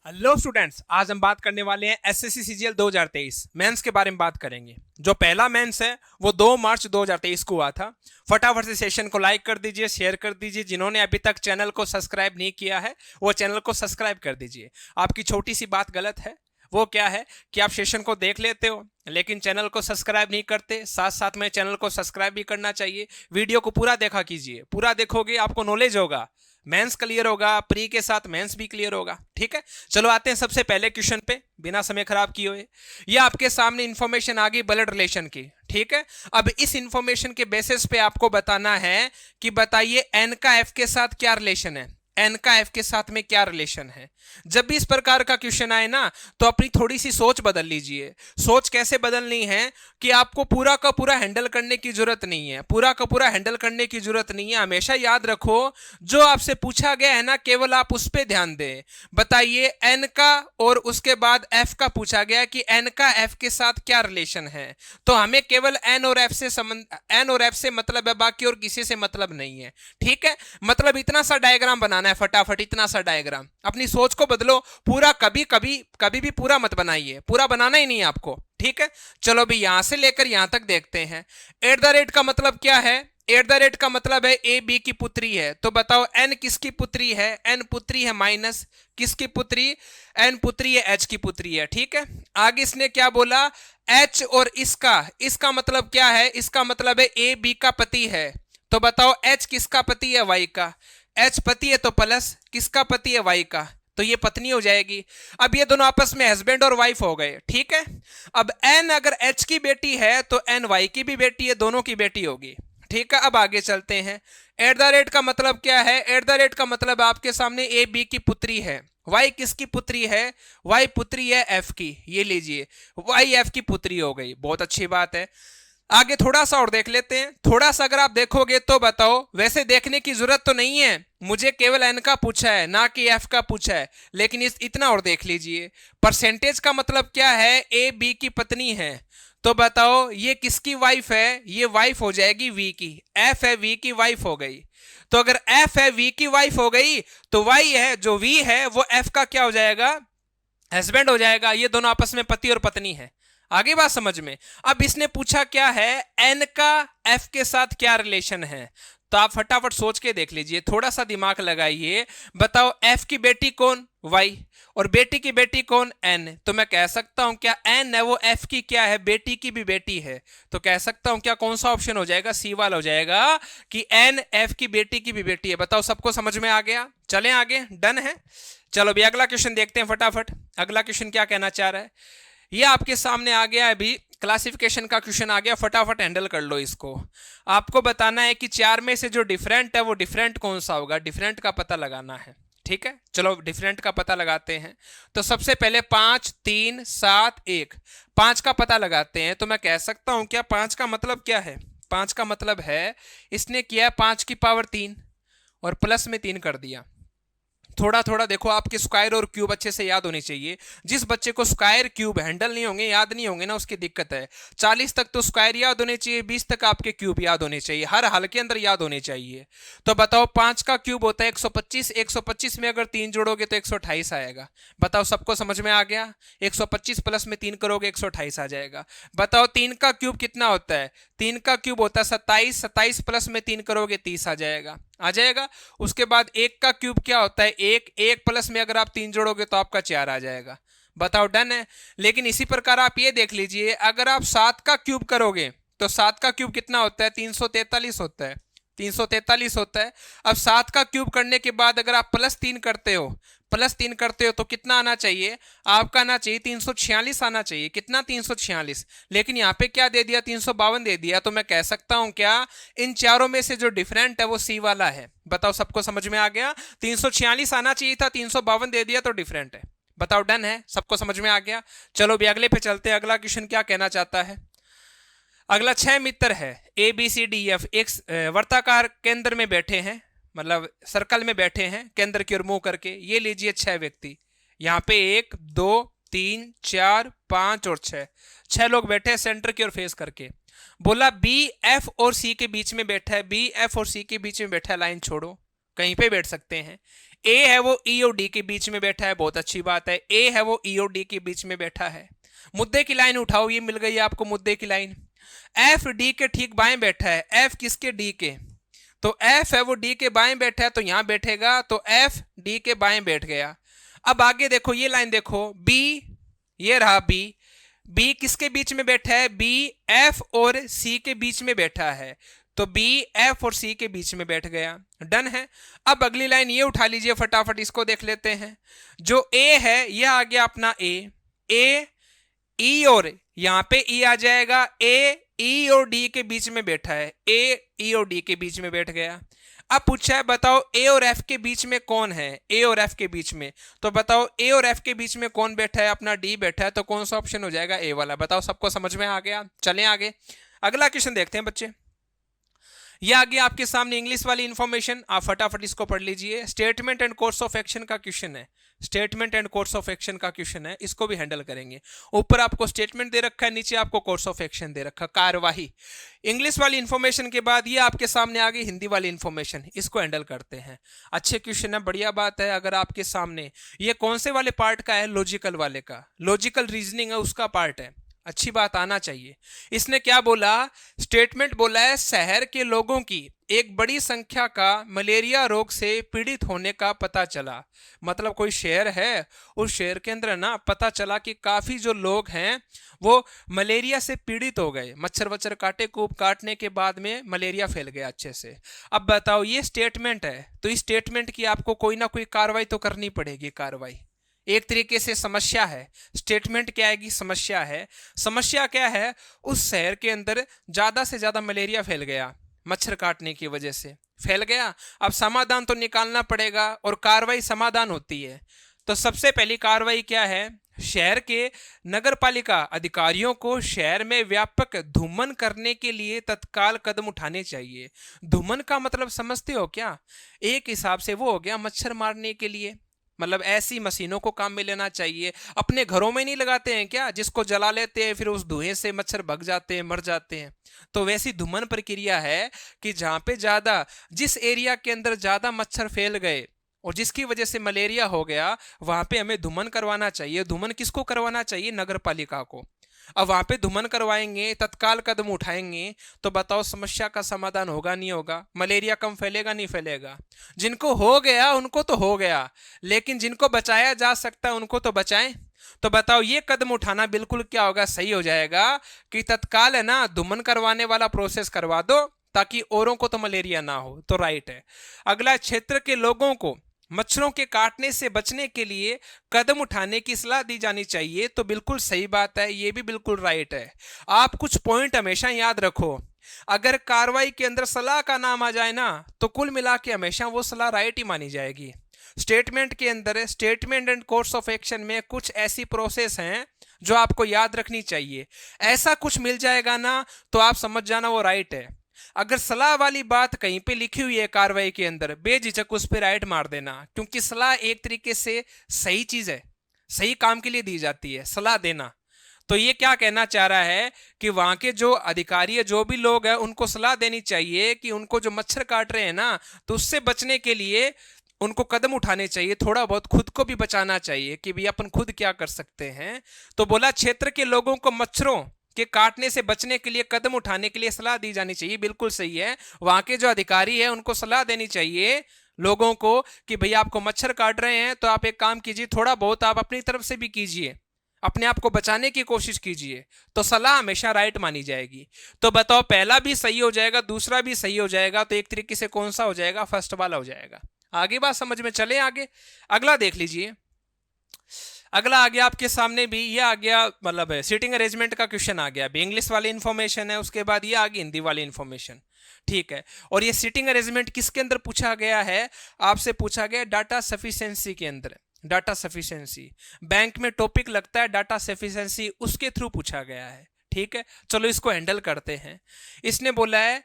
Hello students, आज हम बात करने वाले हैं एसएससी सीजीएल 2023 मेंस के बारे में बात करेंगे। जो पहला मेंस है वो 2 मार्च 2023 को हुआ था। फटाफट से सेशन को लाइक कर दीजिए, शेयर कर दीजिए। जिन्होंने अभी तक चैनल को सब्सक्राइब नहीं किया है वो चैनल को सब्सक्राइब कर दीजिए। आपकी छोटी सी बात गलत है, वो क्या है कि आप सेशन को देख लेते हो लेकिन चैनल को सब्सक्राइब नहीं करते। साथ साथ में चैनल को सब्सक्राइब भी करना चाहिए। वीडियो को पूरा देखा कीजिए, पूरा देखोगे आपको नॉलेज होगा, मेंस क्लियर होगा, प्री के साथ मेंस भी क्लियर होगा। ठीक है, चलो आते हैं सबसे पहले क्वेश्चन पे बिना समय खराब किए हुए। ये आपके सामने इंफॉर्मेशन आ गई ब्लड रिलेशन की। ठीक है, अब इस इंफॉर्मेशन के बेसिस पे आपको बताना है कि बताइए एन का एफ के साथ क्या रिलेशन है, एन का एफ के साथ में क्या रिलेशन है। जब भी इस प्रकार का क्वेश्चन आए ना तो अपनी थोड़ी सी सोच बदल लीजिए। सोच कैसे बदलनी है कि आपको पूरा का पूरा हैंडल करने की जरूरत नहीं है, पूरा का पूरा हैंडल करने की जरूरत नहीं है। हमेशा याद रखो जो आपसे पूछा गया है ना केवल आप उस पर ध्यान दें। बताइए एन का और उसके बाद एफ का पूछा गया कि एन का एफ के साथ क्या रिलेशन है, तो हमें केवल एन और एफ से संबंध, एन और एफ से मतलब है, बाकी और किसी से मतलब नहीं है। ठीक है, मतलब इतना सा डायग्राम बनाना है, फटाफट इतना सा डायग्राम। अपनी सोच को बदलो, पूरा कभी भी पूरा मत बनाइए, पूरा बनाना ही नहीं है आपको। ठीक है, चलो भी यहां से लेकर यहां तक देखते हैं। एट द रेट का मतलब क्या है? एट द रेट का मतलब है ए बी की पुत्री है। तो बताओ एन किसकी पुत्री है? एन पुत्री है माइनस किसकी पुत्री? एन पुत्री है एच की पुत्री है। ठीक है, आगे इसने क्या बोला? एच और इसका मतलब क्या है? इसका मतलब है ए बी का पति है। तो बताओ एच किसका पति है? वाई का। एच पति है तो प्लस किसका पति है? वाई का, तो ये पत्नी हो जाएगी। अब ये दोनों आपस में हस्बैंड और वाइफ हो गए। ठीक है, अब एन अगर एच की बेटी है तो एन वाई की भी बेटी है, दोनों की बेटी होगी। ठीक है, अब आगे चलते हैं। एट द रेट का मतलब क्या है? एट द रेट का मतलब आपके सामने ए बी की पुत्री है। वाई किसकी पुत्री है? वाई पुत्री है एफ की। ये लीजिए वाई एफ की पुत्री हो गई, बहुत अच्छी बात है। आगे थोड़ा सा और देख लेते हैं। थोड़ा सा अगर आप देखोगे तो बताओ, वैसे देखने की जरूरत तो नहीं है, मुझे केवल एन का पूछा है ना कि एफ का पूछा है, लेकिन इतना और देख लीजिए। परसेंटेज का मतलब क्या है? ए बी की पत्नी है। तो बताओ ये किसकी वाइफ है? ये वाइफ हो जाएगी वी की। एफ है वी की वाइफ हो गई। तो अगर एफ है वी की वाइफ हो गई तो वाई है जो वी है वो एफ का क्या हो जाएगा? हस्बैंड हो जाएगा। ये दोनों आपस में पति और पत्नी है। आगे बात समझ में। अब इसने पूछा क्या है? एन का एफ के साथ क्या रिलेशन है। तो आप फटाफट सोच के देख लीजिए, थोड़ा सा दिमाग लगाइए। बताओ एफ की बेटी कौन? वाई। और बेटी की बेटी कौन? एन। तो मैं कह सकता हूं क्या एन है वो एफ की क्या है? बेटी की भी बेटी है। तो कह सकता हूं क्या कौन सा ऑप्शन हो जाएगा? सी वाला हो जाएगा कि एन एफ की बेटी की भी बेटी है। बताओ सबको समझ में आ गया? चलें आगे, डन है। चलो भी अगला क्वेश्चन देखते हैं फटाफट। अगला क्वेश्चन क्या कहना चाह रहा है? ये आपके सामने आ गया अभी, क्लासिफिकेशन का क्वेश्चन आ गया। फटाफट हैंडल कर लो इसको। आपको बताना है कि चार में से जो डिफरेंट है वो डिफरेंट कौन सा होगा, डिफरेंट का पता लगाना है। ठीक है, चलो डिफरेंट का पता लगाते हैं। तो सबसे पहले 5 3 7 1, 5 का पता लगाते हैं। तो मैं कह सकता हूं क्या 5 का मतलब क्या है? 5 का मतलब है इसने किया 5 की पावर 3 और प्लस में 3 कर दिया। थोड़ा थोड़ा देखो, आपके स्क्वायर और क्यूब अच्छे से याद होनी चाहिए। जिस बच्चे को स्क्वायर क्यूब हैंडल नहीं होंगे, याद नहीं होंगे ना, उसकी दिक्कत है। 40 तक तो स्क्वायर याद होने चाहिए, 20 तक आपके क्यूब याद होने चाहिए, हर हाल के अंदर याद होने चाहिए। तो बताओ 5 का क्यूब होता है 125, 125 में अगर 3 जोड़ोगे तो 128 आएगा। बताओ सबको समझ में आ गया? 125 प्लस में 3 करोगे 128 आ जाएगा। बताओ 3 का क्यूब कितना होता है? 3 का क्यूब होता है 27, 27 प्लस में 3 करोगे 30 आ जाएगा, आ जाएगा। उसके बाद 1 का क्यूब क्या होता है? 1 प्लस में अगर आप 3 जोड़ोगे तो आपका 4 आ जाएगा। बताओ डन है। लेकिन इसी प्रकार आप ये देख लीजिए, अगर आप 7 का क्यूब करोगे तो 7 का क्यूब कितना होता है? 343 होता है, 343 होता है। अब 7 का क्यूब करने के बाद अगर आप +3 करते हो, +3 करते हो तो कितना आना चाहिए? आपका आना चाहिए 346 आना चाहिए। कितना? 346। लेकिन यहाँ पे क्या दे दिया? 352 दे दिया। तो मैं कह सकता हूं क्या इन चारों में से जो डिफरेंट है वो सी वाला है। बताओ सबको समझ में आ गया? 346 आना चाहिए था, 352 दे दिया तो डिफरेंट है। बताओ डन है, सबको समझ में आ गया? चलो भी अगले पे चलते हैं। अगला क्वेश्चन क्या कहना चाहता है? अगला 6 मित्र है A B C D F, एक वर्ताकार केंद्र में बैठे हैं, मतलब सर्कल में बैठे हैं केंद्र की ओर मुंह करके। ये लीजिए 6 व्यक्ति, यहाँ पे 1 2 3 4 5 और 6 लोग बैठे हैं सेंटर की ओर फेस करके। बोला बी एफ और सी के बीच में बैठा है, बी एफ और सी के बीच में बैठा है, लाइन छोड़ो, कहीं पे बैठ सकते हैं। ए है वो ई और डी के बीच में बैठा है, बहुत अच्छी बात है, ए है वो ई और डी के बीच में बैठा है। मुद्दे की लाइन उठाओ, ये मिल गई आपको मुद्दे की लाइन। एफ डी के ठीक बाएं बैठा है, एफ किसके, डी के, तो एफ है वो डी के बाएं बैठा है तो यहां बैठेगा, तो एफ डी के बाएं बैठ गया। अब आगे देखो ये लाइन देखो, बी, ये रहा बी, बी किसके बीच में बैठा है, बी एफ और सी के बीच में बैठा है, तो बी एफ और सी के बीच में बैठ गया, डन है। अब अगली लाइन ये उठा लीजिए, फटाफट इसको देख लेते हैं। जो ए है ये आ गया अपना ए, ए ई और यहां पे ई आ जाएगा, ए ई और डी के बीच में बैठा है, ए ई और डी के बीच में बैठ गया। अब पूछा है बताओ ए और एफ के बीच में कौन है, ए और एफ के बीच में, तो बताओ ए और एफ के बीच में कौन बैठा है, अपना डी बैठा है, तो कौन सा ऑप्शन हो जाएगा, ए वाला। बताओ सबको समझ में आ गया, चलें आगे। अगला क्वेश्चन देखते हैं बच्चे। ये आगे आपके सामने इंग्लिश वाली इंफॉर्मेशन, आप फटाफट इसको पढ़ लीजिए। Statement and course of action का क्वेश्चन है, statement and course of action का क्वेश्चन है, इसको भी हैंडल करेंगे। ऊपर आपको स्टेटमेंट दे रखा है, नीचे आपको कोर्स ऑफ एक्शन दे रखा, कार्यवाही। इंग्लिश वाली इंफॉर्मेशन के बाद ये आपके सामने आ गई हिंदी वाली इंफॉर्मेशन, इसको हैंडल करते हैं। अच्छे क्वेश्चन है, बढ़िया बात है। अगर आपके सामने ये कौन से वाले पार्ट का है, लॉजिकल वाले का, लॉजिकल रीजनिंग है उसका पार्ट है, अच्छी बात आना चाहिए। इसने क्या बोला, स्टेटमेंट बोला है शहर के लोगों की एक बड़ी संख्या का मलेरिया रोग से पीड़ित होने का पता चला। मतलब कोई शहर है, उस शहर के अंदर ना पता चला कि काफी जो लोग हैं वो मलेरिया से पीड़ित हो गए, मच्छर वच्छर काटे, कूप काटने के बाद में मलेरिया फैल गया अच्छे से। अब बताओ ये स्टेटमेंट है, तो इस स्टेटमेंट की आपको कोई ना कोई कार्रवाई तो करनी पड़ेगी, कार्रवाई एक तरीके से समस्या है। स्टेटमेंट क्या आएगी, समस्या है। समस्या क्या है, उस शहर के अंदर ज्यादा से ज्यादा मलेरिया फैल गया, मच्छर काटने की वजह से फैल गया। अब समाधान तो निकालना पड़ेगा और कार्रवाई समाधान होती है। तो सबसे पहली कार्रवाई क्या है, शहर के नगरपालिका अधिकारियों को शहर में व्यापक धूमन करने के लिए तत्काल कदम उठाने चाहिए। धूमन का मतलब समझते हो क्या, एक हिसाब से वो हो गया मच्छर मारने के लिए, मतलब ऐसी मशीनों को काम में लेना चाहिए। अपने घरों में नहीं लगाते हैं क्या, जिसको जला लेते हैं फिर उस धुएं से मच्छर भग जाते हैं, मर जाते हैं। तो वैसी धूमन प्रक्रिया है कि जहां पे ज्यादा, जिस एरिया के अंदर ज्यादा मच्छर फैल गए और जिसकी वजह से मलेरिया हो गया, वहां पे हमें धूमन करवाना चाहिए। धूमन किसको करवाना चाहिए, नगर पालिका को। अब वहां पे धूमन करवाएंगे, तत्काल कदम उठाएंगे, तो बताओ समस्या का समाधान होगा नहीं होगा, मलेरिया कम फैलेगा नहीं फैलेगा। जिनको हो गया उनको तो हो गया, लेकिन जिनको बचाया जा सकता है उनको तो बचाएं। तो बताओ ये कदम उठाना बिल्कुल क्या होगा, सही हो जाएगा कि तत्काल है ना धूमन करवाने वाला प्रोसेस करवा दो, ताकि औरों को तो मलेरिया ना हो, तो राइट है। अगला, क्षेत्र के लोगों को मच्छरों के काटने से बचने के लिए कदम उठाने की सलाह दी जानी चाहिए, तो बिल्कुल सही बात है, ये भी बिल्कुल राइट है। आप कुछ पॉइंट हमेशा याद रखो, अगर कार्रवाई के अंदर सलाह का नाम आ जाए ना, तो कुल मिला के हमेशा वो सलाह राइट ही मानी जाएगी। स्टेटमेंट के अंदर, statement and course of action में कुछ ऐसी प्रोसेस हैं जो आपको याद रखनी चाहिए। ऐसा कुछ मिल जाएगा ना तो आप समझ जाना वो राइट है। अगर सलाह वाली बात कहीं पे लिखी हुई है कार्रवाई के अंदर, बेझिझक उस पर राइट मार देना, क्योंकि सलाह एक तरीके से सही चीज है, सही काम के लिए दी जाती है सलाह देना। तो ये क्या कहना चाह रहा है कि वहां के जो अधिकारी है, जो भी लोग हैं, उनको सलाह देनी चाहिए कि उनको जो मच्छर काट रहे हैं ना, तो उससे बचने के लिए उनको कदम उठाने चाहिए, थोड़ा बहुत खुद को भी बचाना चाहिए कि भाई अपन खुद क्या कर सकते हैं। तो बोला क्षेत्र के लोगों को मच्छरों के काटने से बचने के लिए कदम उठाने के लिए सलाह दी जानी चाहिए, बिल्कुल सही है। वहां के जो अधिकारी है उनको सलाह देनी चाहिए लोगों को कि भाई आपको मच्छर काट रहे हैं तो आप एक काम कीजिए, थोड़ा बहुत आप अपनी तरफ से भी कीजिए, अपने आप को बचाने की कोशिश कीजिए, तो सलाह हमेशा राइट मानी जाएगी। तो बताओ पहला भी सही हो जाएगा, दूसरा भी सही हो जाएगा, तो एक तरीके से कौन सा हो जाएगा, फर्स्ट वाला हो जाएगा। आगे बात समझ में चले आगे। अगला देख लीजिए, अगला आ गया आपके सामने भी, ये आ गया मतलब सीटिंग अरेंजमेंट का क्वेश्चन आ गया। अभी इंग्लिश वाली इंफॉर्मेशन है, उसके बाद ये आ गई हिंदी वाली इंफॉर्मेशन, ठीक है। और ये सीटिंग अरेंजमेंट किसके अंदर पूछा गया है, आपसे पूछा गया डाटा सफिशिएंसी के अंदर। डाटा सफिशिएंसी बैंक में टॉपिक लगता है, डाटा सफिशिएंसी उसके थ्रू पूछा गया है, ठीक है। चलो इसको हैंडल करते हैं। इसने बोला है,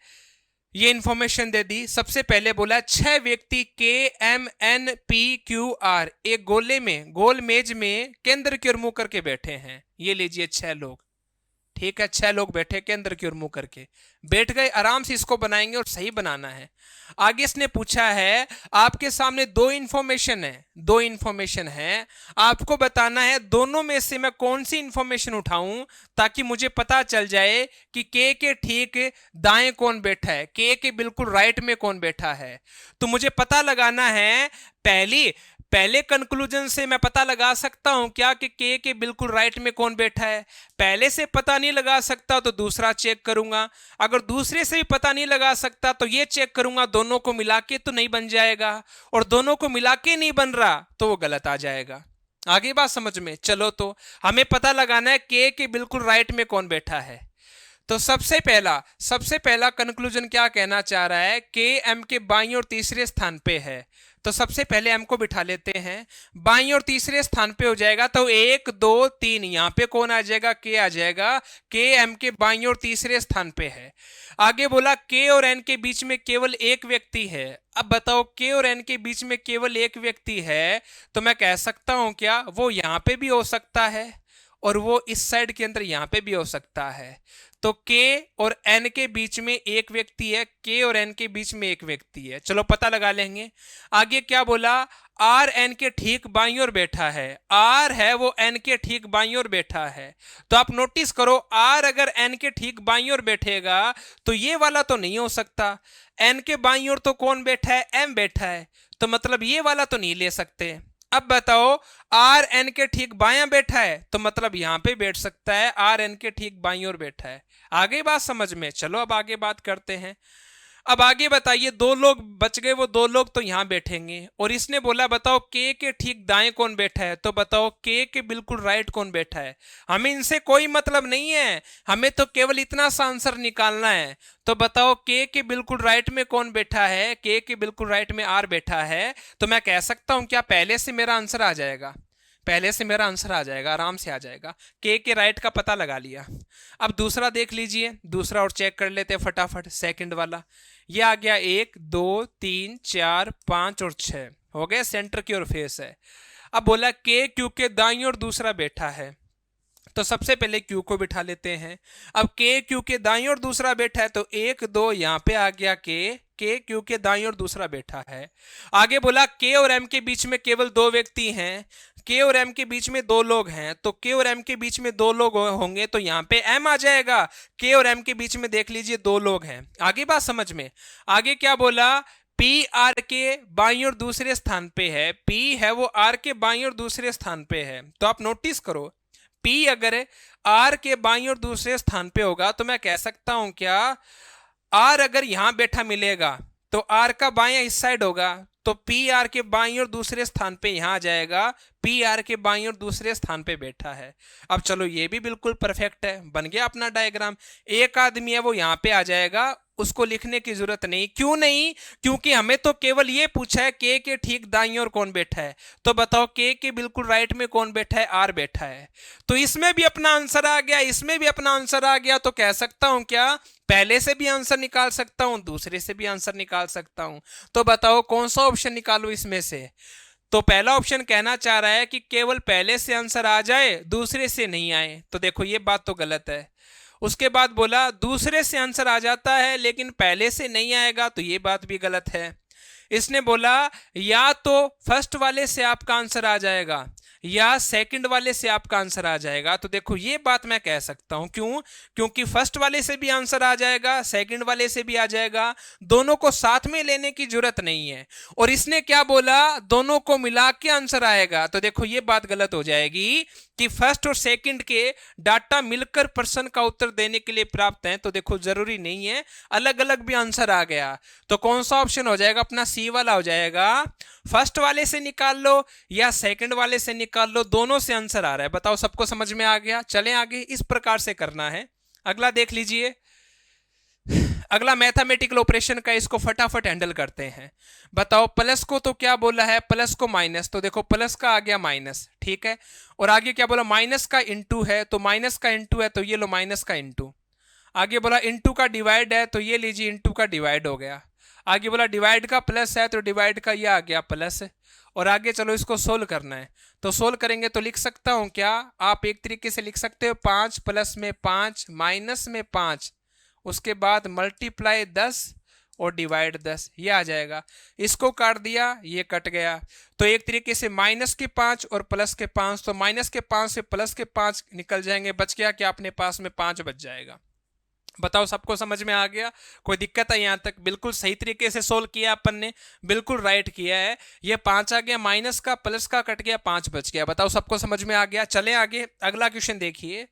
ये इंफॉर्मेशन दे दी। सबसे पहले बोला 6 व्यक्ति KMNPQR एक गोले में, गोल मेज में केंद्र की ओर मुंह करके बैठे हैं। ये लीजिए 6 लोग, ठीक है, 6 लोग बैठे के अंदर की ओर मुंह करके बैठ गए, आराम से इसको बनाएंगे और सही बनाना है। आगे इसने पूछा है आपके सामने दो इंफॉर्मेशन है, आपको बताना है दोनों में से मैं कौन सी इंफॉर्मेशन उठाऊं ताकि मुझे पता चल जाए कि के ठीक दाएं कौन बैठा है, के बिल्कुल राइट में कौन बैठा है। तो मुझे पता लगाना है पहले कंक्लूजन से मैं पता लगा सकता हूं क्या कि के बिल्कुल राइट में कौन बैठा है। पहले से पता नहीं लगा सकता तो दूसरा चेक करूंगा, अगर दूसरे से भी पता नहीं लगा सकता तो ये चेक करूंगा दोनों को मिला के तो नहीं बन जाएगा, और दोनों को मिला के नहीं बन रहा तो वो गलत आ जाएगा। आगे बात समझ में? चलो तो हमें पता लगाना है के बिल्कुल राइट में कौन बैठा है। तो सबसे पहला कंक्लूजन क्या कहना चाह रहा है, के एम के बाईं और तीसरे स्थान पे है। तो सबसे पहले एम को बिठा लेते हैं, बाईं और तीसरे स्थान पे हो जाएगा तो 1 2 3 यहां पे कौन आ जाएगा, के आ जाएगा। के एम के बाईं और तीसरे स्थान पे है। आगे बोला के और एन के बीच में केवल एक व्यक्ति है। अब बताओ के और एन के बीच में केवल एक व्यक्ति है तो मैं कह सकता हूं क्या, वो यहां पे भी हो सकता है और वो इस साइड के अंदर यहां पे भी हो सकता है। तो के और एन के बीच में एक व्यक्ति है, के और एन के बीच में एक व्यक्ति है, चलो पता लगा लेंगे। आगे क्या बोला, आर एन के ठीक बाईं ओर बैठा है, आर है वो एन के ठीक बाईं ओर बैठा है। तो आप नोटिस करो, आर अगर एन के ठीक बाईं ओर बैठेगा तो ये वाला तो नहीं हो सकता। एन के बाईं ओर तो कौन बैठा है, एम बैठा है, तो मतलब ये वाला तो नहीं ले सकते। अब बताओ आर एन के ठीक बायां बैठा है तो मतलब यहां पे बैठ सकता है, आर एन के ठीक बाईं ओर बैठा है। आगे बात समझ में? चलो अब आगे बात करते हैं। अब आगे बताइए, 2 लोग बच गए, वो 2 लोग तो यहां बैठेंगे, और इसने बोला बताओ के ठीक दाएं कौन बैठा है। तो बताओ के बिल्कुल राइट कौन बैठा है। हमें इनसे कोई मतलब नहीं है, हमें तो केवल इतना सा आंसर निकालना है। तो बताओ के बिल्कुल राइट में कौन बैठा है, के बिल्कुल राइट में आर बैठा है। तो मैं कह सकता हूं क्या, पहले से मेरा आंसर आ जाएगा, पहले से मेरा आंसर आ जाएगा, आराम से आ जाएगा। के राइट का पता लगा लिया। अब दूसरा देख लीजिए, दूसरा और चेक कर लेते हैं फटाफट। सेकंड वाला ये आ गया 1 2 3 4 5 और 6 हो गए, सेंटर की ओर फेस है। अब बोला के क्यू के दाईं ओर दूसरा बैठा है, तो सबसे पहले क्यू को बिठा लेते हैं। अब के क्यू के दाईं ओर दूसरा बैठा है तो 1 2 यहां पे आ गया के क्यू के दाईं ओर दूसरा बैठा है। आगे बोला के और एम के बीच में केवल 2 व्यक्ति हैं, के और एम के बीच में 2 लोग हैं, तो के और एम के बीच में 2 लोग होंगे तो यहां पे एम आ जाएगा। के और एम के बीच में देख लीजिए 2 लोग हैं। आगे बात समझ में? आगे क्या बोला, पी आर के बाईं ओर दूसरे स्थान पे है, पी है वो आर के बाईं ओर दूसरे स्थान पे है। तो आप नोटिस करो, पी अगर आर के बाईं ओर दूसरे स्थान पे होगा तो मैं कह सकता हूं क्या, आर अगर यहां बैठा मिलेगा तो आर का बायां इस साइड होगा, तो पी आर के बाईं ओर दूसरे स्थान पे यहां आ जाएगा, पी आर के बाईं ओर दूसरे स्थान पे बैठा है। अब चलो ये भी बिल्कुल परफेक्ट है, बन गया अपना डायग्राम। एक आदमी है वो यहां पे आ जाएगा, उसको लिखने की जरूरत नहीं। क्यों नहीं? क्योंकि हमें तो केवल ये पूछा है के ठीक दाईं ओर कौन बैठा है। तो बताओ के बिल्कुल राइट में कौन बैठा है, आर बैठा है। तो इसमें भी अपना आंसर आ गया, इसमें भी अपना आंसर आ गया। तो कह सकता हूं क्या, पहले से भी आंसर निकाल सकता हूं, दूसरे से भी आंसर निकाल सकता हूं। तो बताओ कौन सा ऑप्शन निकालूं इसमें से। तो पहला ऑप्शन कहना चाह रहा है कि केवल पहले से आंसर आ जाए, दूसरे से नहीं आए। तो देखो ये बात तो गलत है। उसके बाद बोला दूसरे से आंसर आ जाता है लेकिन पहले से नहीं आएगा, तो ये बात भी गलत है। इसने बोला या तो फर्स्ट वाले से आपका आंसर आ जाएगा या सेकंड वाले से आपका आंसर आ जाएगा। तो देखो ये बात मैं कह सकता हूं, क्यों? क्योंकि फर्स्ट वाले से भी आंसर आ जाएगा, सेकंड वाले से भी आ जाएगा, दोनों को साथ में लेने की जरूरत नहीं है। और इसने क्या बोला, दोनों को मिला के आंसर आएगा। तो देखो ये बात गलत हो जाएगी कि फर्स्ट और सेकंड के डाटा मिलकर प्रश्न का उत्तर देने के लिए प्राप्त है। तो देखो जरूरी नहीं है, अलग अलग भी आंसर आ गया। तो कौन सा ऑप्शन हो जाएगा, अपना सी वाला हो जाएगा। फर्स्ट वाले से निकाल लो या सेकंड वाले से निकाल लो, दोनों से आंसर आ रहा है। बताओ सबको समझ में आ गया? चलें आगे, इस प्रकार से करना है। अगला देख लीजिए, अगला मैथमेटिकल ऑपरेशन का, इसको फटाफट हैंडल करते हैं। बताओ प्लस को तो क्या बोला है, प्लस को माइनस। तो देखो प्लस का आ गया माइनस, ठीक है। और आगे क्या बोला, माइनस का इंटू है, तो माइनस का इंटू है तो ये लो माइनस का इंटू। आगे बोला इंटू का डिवाइड है, तो ये लीजिए इंटू का डिवाइड हो गया। आगे बोला डिवाइड का प्लस है तो डिवाइड का ये आ गया प्लस, और आगे चलो इसको सोल्व करना है। तो सोल्व करेंगे तो लिख सकता हूं क्या, आप एक तरीके से लिख सकते हो 5 प्लस में 5 माइनस में 5, उसके बाद मल्टीप्लाई 10 और डिवाइड 10, ये आ जाएगा। इसको काट दिया, ये कट गया, तो एक तरीके से माइनस के 5 और प्लस के 5, तो माइनस के 5 से प्लस के 5 निकल जाएंगे, बच गया क्या अपने पास में 5 बच जाएगा। बताओ सबको समझ में आ गया, कोई दिक्कत है यहाँ तक? बिल्कुल सही तरीके से सोल्व किया अपन ने, बिल्कुल राइट किया है। ये 5 आ गया, माइनस का प्लस का कट गया, 5 बच गया। बताओ सबको समझ में आ गया? चले आगे, अगला क्वेश्चन देखिए।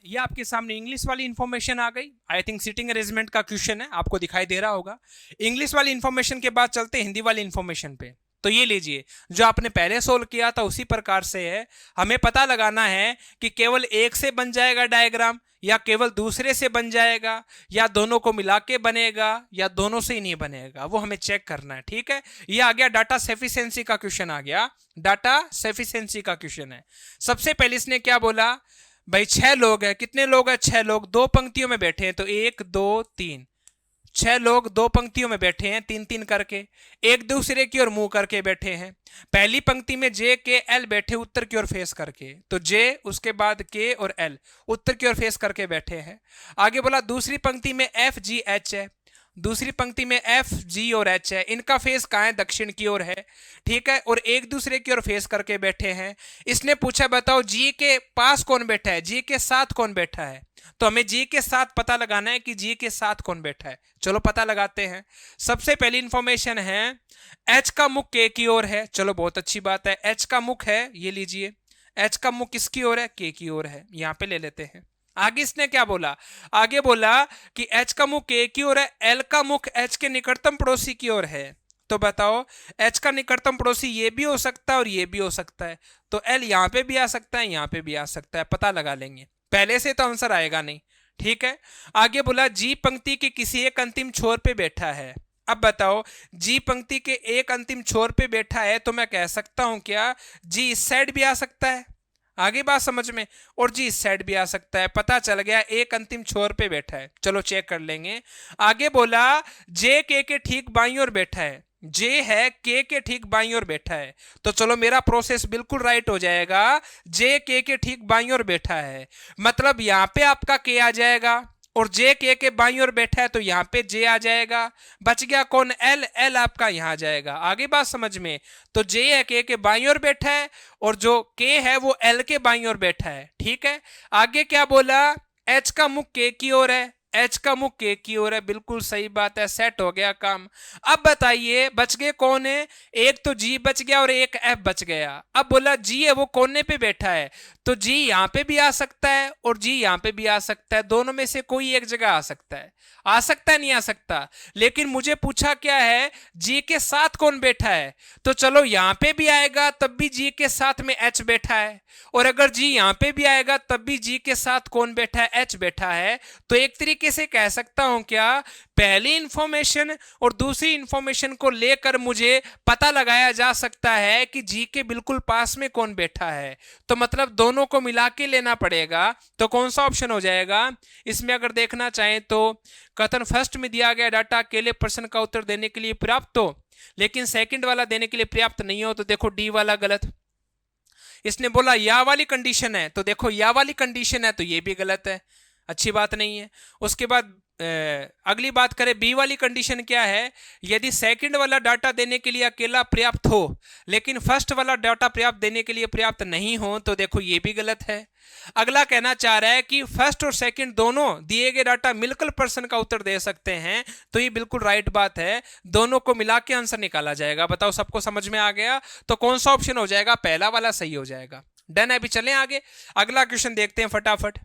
ये आपके सामने इंग्लिश वाली इंफॉर्मेशन आ गई, आई थिंक सिटिंग अरेंजमेंट का क्वेश्चन है, आपको दिखाई दे रहा होगा। इंग्लिश वाली इंफॉर्मेशन के बाद चलते हैं हिंदी वाली इंफॉर्मेशन पे। तो ये लीजिए, जो आपने पहले सोल्व किया था उसी प्रकार से है। हमें पता लगाना है कि केवल एक से बन जाएगा डायग्राम, या केवल दूसरे से बन जाएगा, या दोनों को मिला के बनेगा, या दोनों से ही नहीं बनेगा, वो हमें चेक करना है। ठीक है, ये आ गया डाटा सफिशिएंसी का क्वेश्चन, आ गया डाटा सफिशिएंसी का क्वेश्चन है। सबसे पहले इसने क्या बोला, भाई 6 लोग हैं। कितने लोग हैं? 6 लोग, 2 पंक्तियों में बैठे हैं, तो 1 2 3, 6 लोग 2 पंक्तियों में बैठे हैं, 3-3 करके, एक दूसरे की ओर मुंह करके बैठे हैं। पहली पंक्ति में जे के एल बैठे उत्तर की ओर फेस करके, तो जे उसके बाद के और एल उत्तर की ओर फेस करके बैठे हैं। आगे बोला दूसरी पंक्ति में एफ जी एच है, दूसरी पंक्ति में एफ जी और एच है, इनका फेस कहाँ है? दक्षिण की ओर है। ठीक है, और एक दूसरे की ओर फेस करके बैठे हैं। इसने पूछा बताओ जी के पास कौन बैठा है, जी के साथ कौन बैठा है। तो हमें जी के साथ पता लगाना है कि जी के साथ कौन बैठा है। चलो पता लगाते हैं। सबसे पहली इंफॉर्मेशन है एच का मुख के की ओर है। चलो बहुत अच्छी बात है, एच का मुख है, ये लीजिए, एच का मुख किसकी ओर है? के की ओर है, यहां पे ले लेते हैं। आगे इसने क्या बोला, आगे बोला कि एच का मुख के की ओर है, एल का मुख एच के निकटतम पड़ोसी की ओर है। तो बताओ एच का निकटतम पड़ोसी ये भी हो सकता है और ये भी हो सकता है, तो एल यहां पे भी आ सकता है, यहां पे भी आ सकता है, पता लगा लेंगे। पहले से तो आंसर आएगा नहीं। ठीक है, आगे बोला जी पंक्ति के किसी एक अंतिम छोर पे बैठा है। अब बताओ जी पंक्ति के एक अंतिम छोर पे बैठा है, तो मैं कह सकता हूं क्या, जी इस साइड भी आ सकता है, आगे बात समझ में, और जी इस साइड भी आ सकता है। पता चल गया एक अंतिम छोर पे बैठा है। चलो चेक कर लेंगे। आगे बोला जे के ठीक बाईं ओर बैठा है, जे है के ठीक बाईं ओर बैठा है, तो चलो मेरा प्रोसेस बिल्कुल राइट हो जाएगा। जे के ठीक बाईं ओर बैठा है, मतलब यहां पे आपका के आ जाएगा, और जे के बाईं ओर बैठा है तो यहां पे जे आ जाएगा। बच गया कौन? एल, एल आपका यहां आ जाएगा। आगे बात समझ में, तो जे है के बाईं ओर बैठा है, और जो के है वो एल के बाईं ओर बैठा है। ठीक है, आगे क्या बोला, एच का मुख के की ओर है, एच का मुख के की ओर है, बिल्कुल सही बात है, सेट हो गया काम। अब बताइए बच गए कौन है? एक तो जी बच गया और एक एफ बच गया। अब बोला जी है वो कोने पे बैठा है, तो जी यहां पे भी आ सकता है और जी यहां पे भी आ सकता है, दोनों में से कोई एक जगह आ सकता है। आ सकता है, नहीं आ सकता? लेकिन मुझे पूछा क्या है, जी के साथ कौन बैठा है, तो चलो यहां पे भी आएगा तब भी जी के साथ में एच बैठा है, और अगर जी यहां पे भी आएगा तब भी जी के साथ कौन बैठा है? एच बैठा है। तो एक तरीके से कह सकता हूं क्या, पहली इंफॉर्मेशन और दूसरी इंफॉर्मेशन को लेकर मुझे पता लगाया जा सकता है कि जी के बिल्कुल पास में कौन बैठा है। तो मतलब दोनों को मिला के लेना पड़ेगा। तो कौन सा ऑप्शन हो जाएगा इसमें? अगर देखना चाहें तो कथन फर्स्ट में दिया गया डाटा अकेले प्रश्न का उत्तर देने के लिए पर्याप्त हो, लेकिन सेकंड वाला देने के लिए पर्याप्त नहीं हो, तो देखो डी वाला गलत। इसने बोला या वाली कंडीशन है, तो देखो या वाली कंडीशन है तो ये भी गलत है, अच्छी बात नहीं है। उसके बाद अगली बात करें, बी वाली कंडीशन क्या है, यदि सेकंड वाला डाटा देने के लिए अकेला पर्याप्त हो लेकिन फर्स्ट वाला डाटा पर्याप्त देने के लिए पर्याप्त नहीं हो, तो देखो ये भी गलत है। अगला कहना चाह रहा है कि फर्स्ट और सेकंड दोनों दिए गए डाटा मिलकर प्रश्न का उत्तर दे सकते हैं, तो ये बिल्कुल राइट बात है, दोनों को मिला के आंसर निकाला जाएगा। बताओ सबको समझ में आ गया? तो कौन सा ऑप्शन हो जाएगा? पहला वाला सही हो जाएगा। डन है, अभी चलें आगे, अगला क्वेश्चन देखते हैं फटाफट।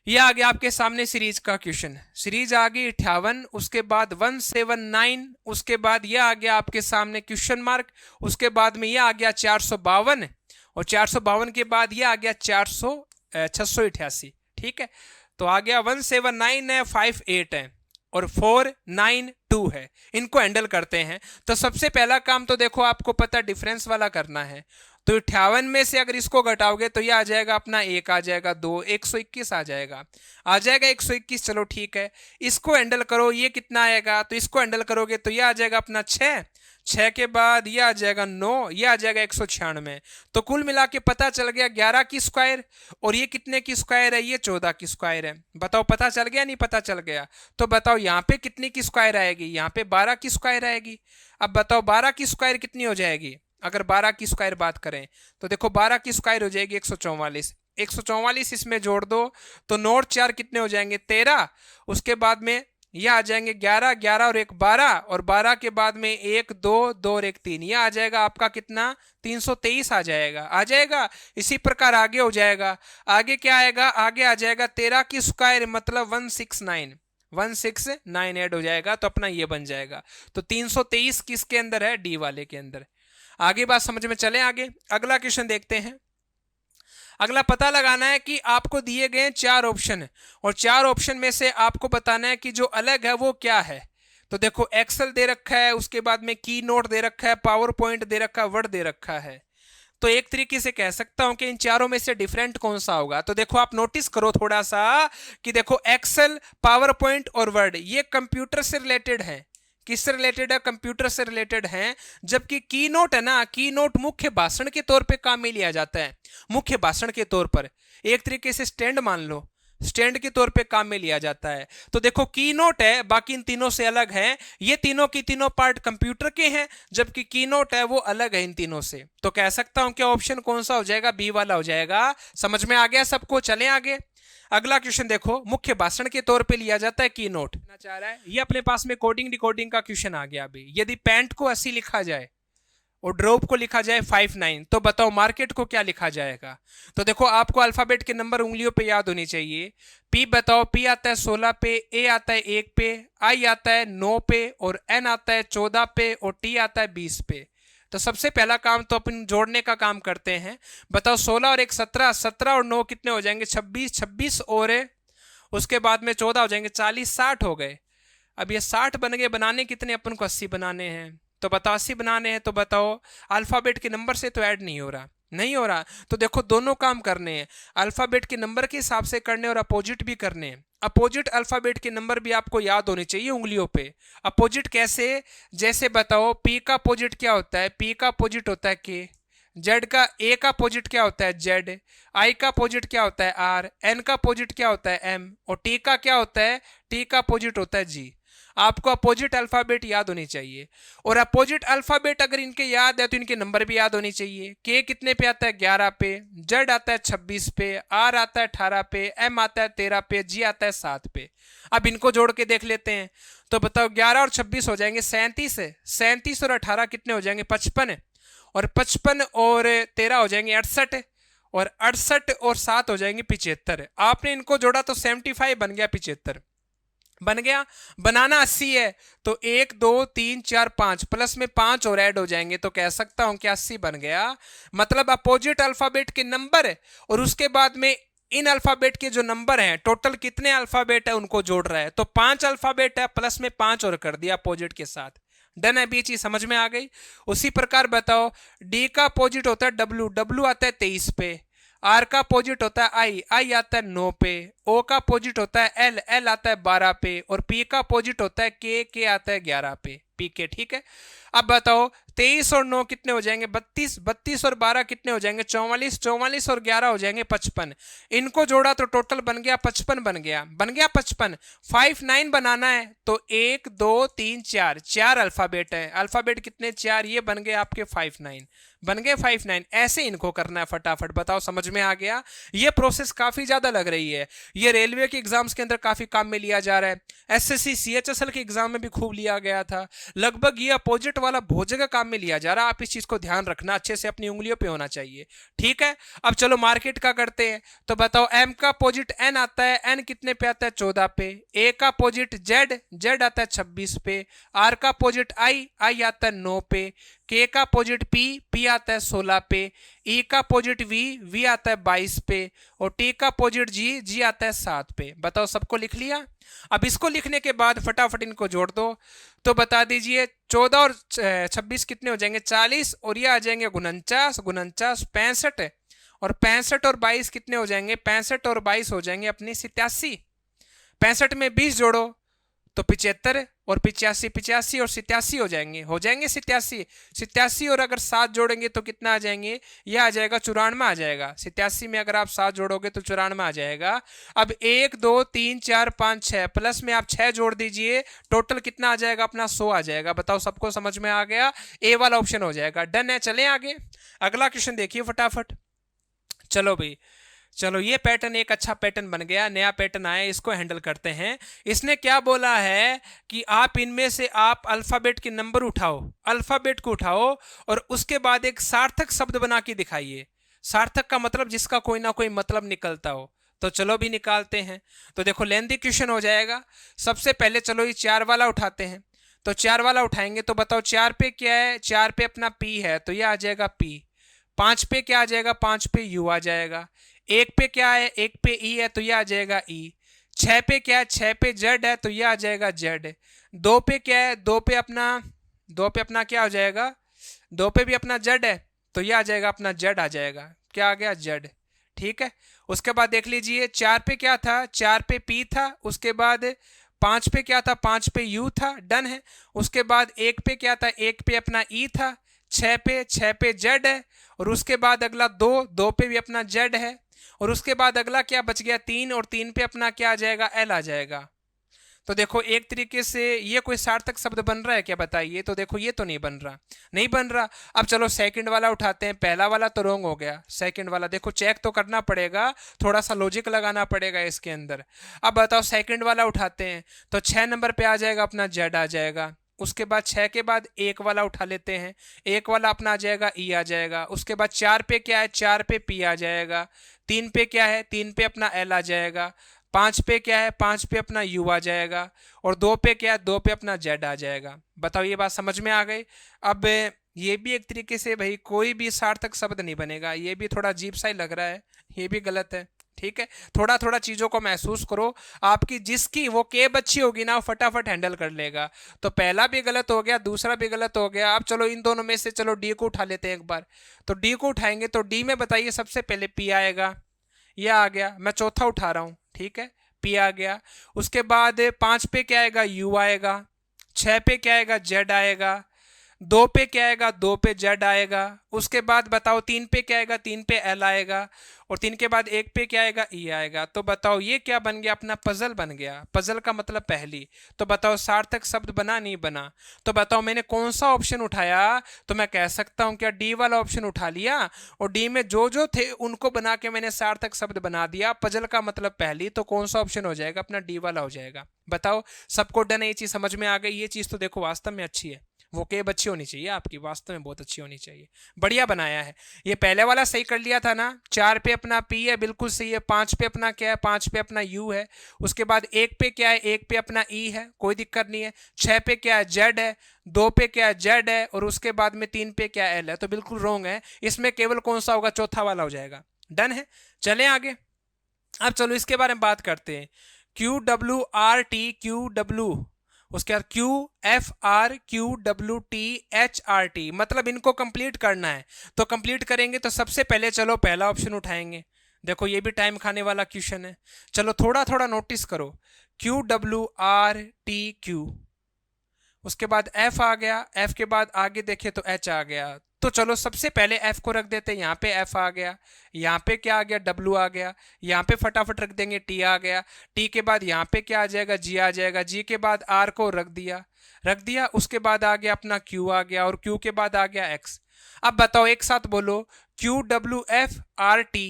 ये आ गया आपके सामने सीरीज का क्वेश्चन, सीरीज आ गई 58, उसके बाद 179, उसके बाद ये आ गया आपके सामने क्वेश्चन मार्क, उसके बाद में ये आ गया 452, और 452 के बाद ये आ गया 688। ठीक है, तो आ गया 179 है, 58 है और 492 है। इनको हैंडल करते हैं। तो सबसे पहला काम तो देखो आपको पता डिफरेंस वाला करना है, तो 58 में से अगर इसको घटाओगे तो ये आ जाएगा अपना 1 आ जाएगा, 2, 121 आ जाएगा, 121। चलो ठीक है, इसको हैंडल करो, ये कितना आएगा, तो इसको हैंडल करोगे तो ये आ जाएगा अपना 6, 6 के बाद ये आ जाएगा 9, ये आ जाएगा 196। तो कुल मिला के पता चल गया 11 की स्क्वायर, और ये कितने की स्क्वायर है, ये 14 की स्क्वायर है। बताओ पता चल गया नहीं पता चल गया? तो बताओ यहाँ पे कितने की स्क्वायर आएगी, यहाँ पे 12 की स्क्वायर आएगी। अब बताओ 12 की स्क्वायर कितनी हो जाएगी, अगर 12 की स्क्वायर बात करें तो देखो 12 की स्क्वायर हो जाएगी 144, 144 इसमें जोड़ दो तो 9 और 4 कितने हो जाएंगे 13, उसके बाद में ये आ जाएंगे 11, 11 और 1 12, और 12 के बाद में 1 2, 2 और 1 3, ये आ जाएगा आपका कितना 323 आ जाएगा, आ जाएगा। इसी प्रकार आगे हो जाएगा, आगे क्या आएगा, आगे आ जाएगा 13 की स्क्वायर मतलब 169, 169 ऐड हो जाएगा तो अपना ये बन जाएगा। तो 323 किसके अंदर है, डी वाले के अंदर। आगे बात समझ में चले, आगे अगला क्वेश्चन देखते हैं। अगला पता लगाना है कि आपको दिए गए 4 ऑप्शन, और 4 ऑप्शन में से आपको बताना है कि जो अलग है वो क्या है। तो देखो एक्सेल दे रखा है, उसके बाद में की नोट दे रखा है, पावर पॉइंट दे रखा है, वर्ड दे रखा है। तो एक तरीके से कह सकता हूं कि इन चारों में से डिफरेंट कौन सा होगा। तो देखो आप नोटिस करो थोड़ा सा कि देखो एक्सेल, पावर पॉइंट और वर्ड ये कंप्यूटर से रिलेटेड है। किससे रिलेटेड है, कंप्यूटर से रिलेटेड है। जबकि की नोट है ना, की नोट मुख्य भाषण के तौर पे काम में लिया जाता है, मुख्य भाषण के तौर पर, एक तरीके से स्टैंड मान लो, स्टैंड के तौर पे काम में लिया जाता है। तो देखो की नोट है बाकी इन तीनों से अलग है, ये तीनों की तीनों पार्ट कंप्यूटर के हैं, जबकि की नोट है वो अलग है इन तीनों से। तो कह सकता हूं कि ऑप्शन कौन सा हो जाएगा, बी वाला हो जाएगा। समझ में आ गया सबको, चलें आगे। अगला क्वेश्चन देखो, मुख्य भाषण के तौर पे लिया जाता है की नोट, चाह रहा है ये अपने पास में कोडिंग डिकोडिंग का क्वेश्चन आ गया। अभी यदि पैंट को 80 लिखा जाए और ड्रॉप को लिखा जाए 59, तो बताओ मार्केट को क्या लिखा जाएगा। तो देखो आपको अल्फाबेट के नंबर उंगलियों पे याद होनी चाहिए। पी बताओ, पी आता है 16 पे, ए आता है 1 पे, आई आता है 9 पे, और एन आता है 14 पे, और टी आता है 20 पे। तो सबसे पहला काम तो अपन जोड़ने का काम करते हैं। बताओ 16 और 1 17, 17 और 9 कितने हो जाएंगे 26, 26 और उसके बाद में 14 हो जाएंगे 40, 60 हो गए। अब ये 60 बन गए, बनाने कितने अपन को 80 बनाने हैं। तो बताओ 80 बनाने हैं, तो बताओ अल्फाबेट के नंबर से तो ऐड नहीं हो रहा, नहीं हो रहा। तो देखो दोनों काम करने हैं, अल्फाबेट के नंबर के हिसाब से करने और अपोजिट भी करने हैं। अपोजिट अल्फाबेट के नंबर भी आपको याद होने चाहिए उंगलियों पे। अपोजिट कैसे, जैसे बताओ पी का अपोजिट क्या होता है, पी का अपोजिट होता है के, जेड का, ए का अपोजिट क्या होता है जेड, आई का अपोजिट क्या होता है आर, एन का अपोजिट क्या होता है एम, और टी का क्या होता है, टी का अपोजिट होता है जी। आपको अपोजिट अल्फाबेट याद होनी चाहिए, और अपोजिट अल्फाबेट अगर इनके याद है तो इनके नंबर भी याद होनी चाहिए। के कितने पे आता है 11 पे, जेड आता है 26 पे, आर आता है 18 पे, एम आता है 13 पे, जी आता है 7 पे। अब इनको जोड़ के देख लेते हैं। तो बताओ 11 और 26 हो जाएंगे 37 है, 37 और 18 कितने हो जाएंगे 55, और 55 और 13 हो जाएंगे 68, और 68 और 7 हो जाएंगे 75। आपने इनको जोड़ा तो 75 बन गया, 75 बन गया। बनाना 80 है तो 1 2 3 4 5 प्लस में 5 और ऐड हो जाएंगे, तो कह सकता हूं कि 80 बन गया। मतलब अपोजिट अल्फाबेट के नंबर है और उसके बाद में इन अल्फाबेट के जो नंबर हैं, टोटल कितने अल्फाबेट है उनको जोड़ रहा है। तो 5 अल्फाबेट है, प्लस में 5 और कर दिया अपोजिट के साथ। डन है, बी चीज समझ में आ गई। उसी प्रकार बताओ डी का अपोजिट होता है डब्ल्यू, डब्ल्यू आता है 23 पे, आर का अपोजिट होता है आई, आई आता है 9 पे, ओ का अपोजिट होता है एल, एल आता है 12 पे, और पी का अपोजिट होता है के आता है 11 पे, पी के। ठीक है, अब बताओ 23 और 9 कितने हो जाएंगे 32, 32 और 12 कितने हो जाएंगे 44, 44 और 11 हो जाएंगे 55। इनको जोड़ा तो टोटल बन गया 55, बन गया 55। 59 बनाना है तो 1 2 3 4, 4 अल्फाबेट है, अल्फाबेट कितने 4, ये बन गए आपके 59, बन गए 59। ऐसे इनको करना है फटाफट। बताओ समझ में आ गया। ये प्रोसेस काफी ज्यादा लग रही है, ये रेलवे के एग्जाम्स के अंदर काफी काम में लिया जा रहा है, एसएससी सीएचएसएल के एग्जाम में भी खूब लिया गया था। लगभग ये अपोजिट वाला बहुत जगह काम में लिया जा रहा है। आप इस चीज को ध्यान रखना, अच्छे से अपनी उंगलियों पे होना चाहिए। ठीक है, अब चलो मार्केट का करते हैं। तो बताओ एम का अपोजिट एन आता है, एन कितने पे आता है 14 पे, ए का अपोजिट जेड, जेड आता है 26 पे, आर का अपोजिट आई, आई आता है 9 पे, के का अपोजिट पी, पी आता है 16 पे, ई का अपोजिट वी, वी आता है 22 पे, और टी का अपोजिट जी, जी आता है 7 पे। बताओ सबको लिख लिया। अब इसको लिखने के बाद फटाफट इनको जोड़ दो, तो बता दीजिए 14 और 26 कितने हो जाएंगे 40, और ये आ जाएंगे 49, 65 और 65 और 22 कितने हो जाएंगे 65 और 22 हो जाएंगे अपनी 87। 65 में 20 जोड़ो तो 75, और 85 85 और 87 हो जाएंगे 87। 87 और अगर 7 जोड़ेंगे तो कितना आ जाएंगे, ये आ जाएगा 94 आ जाएगा। 87 में अगर आप 7 जोड़ोगे तो 94 आ जाएगा। अब 1 2 3 4 5 6 प्लस में आप 6 जोड़ दीजिए, टोटल कितना आ जाएगा अपना 100 आ जाएगा। बताओ सबको समझ में आ गया, ए वाला ऑप्शन हो जाएगा। डन है, चलें आगे। अगला क्वेश्चन देखिए फटाफट। चलो भाई, चलो ये पैटर्न एक अच्छा पैटर्न बन गया, नया पैटर्न आया, इसको हैंडल करते हैं। इसने क्या बोला है कि आप इनमें से आप अल्फाबेट के नंबर उठाओ, अल्फाबेट को उठाओ और उसके बाद एक सार्थक शब्द बना के दिखाइए। सार्थक का मतलब जिसका कोई ना कोई मतलब निकलता हो। तो चलो भी निकालते हैं। तो देखो लेंथी क्वेश्चन हो जाएगा। सबसे पहले चलो ये 4 वाला उठाते हैं। तो 4 वाला उठाएंगे तो बताओ 4 पे क्या है, 4 पे अपना पी है तो यह आ जाएगा पी। 5 पे क्या आ जाएगा, 5 पे यू आ जाएगा। 1 पे क्या है, 1 पे ई है तो यह आ जाएगा ई। 6 पे क्या है, 6 पे जेड है तो यह आ जाएगा जेड। 2 पे क्या है, 2 पे अपना क्या हो जाएगा, 2 पे भी अपना जेड है तो यह आ जाएगा अपना जेड आ जाएगा। क्या आ गया, जेड। ठीक है। उसके बाद देख लीजिए 4 पे क्या था, 4 पे पी था। उसके बाद 5 पे क्या था, 5 पे यू था। डन है। उसके बाद 1 पे क्या था, 1 पे अपना ई था। 6 पे जेड है। और उसके बाद अगला 2 पे भी अपना जेड है। और उसके बाद अगला क्या बच गया, 3, और 3 पे अपना क्या आ जाएगा, एल आ जाएगा। तो देखो एक तरीके से ये कोई सार्थक शब्द बन रहा है क्या, बताइए। तो देखो ये तो नहीं बन रहा। अब चलो सेकंड वाला उठाते हैं। पहला वाला तो रॉन्ग हो गया, सेकंड वाला देखो चेक तो करना पड़ेगा, थोड़ा सा लॉजिक लगाना पड़ेगा इसके अंदर। अब बताओ सेकंड वाला उठाते हैं तो 6 नंबर पे आ जाएगा अपना जेड आ जाएगा। उसके बाद 6 के बाद 1 वाला उठा लेते हैं, 1 वाला अपना आ जाएगा ई आ जाएगा। उसके बाद 4 पे क्या है, 4 पे पी आ जाएगा। 3 पे क्या है, 3 पे अपना एल आ जाएगा। 5 पे क्या है, 5 पे अपना यू आ जाएगा। और 2 पे क्या है, 2 पे अपना जेड आ जाएगा। बताओ ये बात समझ में आ गई। अब ये भी एक तरीके से भाई कोई भी सार्थक शब्द नहीं बनेगा, ये भी थोड़ा अजीब सा ही लग रहा है, ये भी गलत है। ठीक है, थोड़ा थोड़ा चीज़ों को महसूस करो। आपकी जिसकी वो केब अच्छी होगी ना, वो फटाफट हैंडल कर लेगा। तो पहला भी गलत हो गया, दूसरा भी गलत हो गया। अब चलो इन दोनों में से चलो डी को उठा लेते हैं एक बार। तो डी को उठाएंगे तो डी में बताइए सबसे पहले पी आएगा, यह आ गया। मैं चौथा उठा रहा हूँ, ठीक है, पी आ गया। उसके बाद 5 पे क्या आएगा, यू आएगा। 6 पे क्या आएगा, जेड आएगा। 2 पे क्या आएगा, 2 पे जेड आएगा। उसके बाद बताओ 3 पे क्या आएगा, 3 पे एल आएगा। और 3 के बाद 1 पे क्या आएगा, ई आएगा। तो बताओ ये क्या बन गया, अपना पजल बन गया। पजल का मतलब पहली। तो बताओ सार्थक शब्द बना नहीं बना। तो बताओ मैंने कौन सा ऑप्शन उठाया, तो मैं कह सकता हूं क्या डी वाला ऑप्शन उठा लिया, और डी में जो जो थे उनको बना के मैंने सार्थक शब्द बना दिया। पजल का मतलब पहली, तो कौन सा ऑप्शन हो जाएगा, अपना डी वाला हो जाएगा। बताओ सबको डन है, ये चीज समझ में आ गई। ये चीज तो देखो वास्तव में अच्छी है, वो केब अच्छी होनी चाहिए आपकी, वास्तव में बहुत अच्छी होनी चाहिए। बढ़िया बनाया है। ये पहले वाला सही कर लिया था ना, 4 पे अपना पी है, बिल्कुल सही है। 5 पे अपना क्या है, 5 पे अपना यू है। उसके बाद 1 पे क्या है, 1 पे अपना ई है, कोई दिक्कत नहीं है। 6 पे क्या है, जेड है। 2 पे क्या है, जेड है। और उसके बाद में 3 पे क्या एल है, तो बिल्कुल रॉन्ग है। इसमें केवल कौन सा होगा, चौथा वाला हो जाएगा। डन है, चलें आगे। अब चलो इसके बारे में बात करते हैं। Q W R T, Q W, उसके बाद Q F R, Q W T H R T, मतलब इनको कंप्लीट करना है। तो कंप्लीट करेंगे तो सबसे पहले चलो पहला ऑप्शन उठाएंगे। देखो ये भी टाइम खाने वाला क्वेश्चन है, चलो थोड़ा थोड़ा नोटिस करो। Q W R T Q, उसके बाद एफ आ गया। एफ के बाद आगे देखे तो एच आ गया। तो चलो सबसे पहले एफ को रख देते हैं, यहाँ पे एफ आ गया। यहाँ पे क्या आ गया, डब्ल्यू आ गया। यहाँ पे फटाफट रख देंगे, टी आ गया। टी के बाद यहाँ पे क्या आ जाएगा, जी आ जाएगा। जी के बाद आर को रख दिया। उसके बाद आ गया अपना क्यू आ गया। और क्यू के बाद आ गया एक्स। अब बताओ एक साथ बोलो, Q W F R T,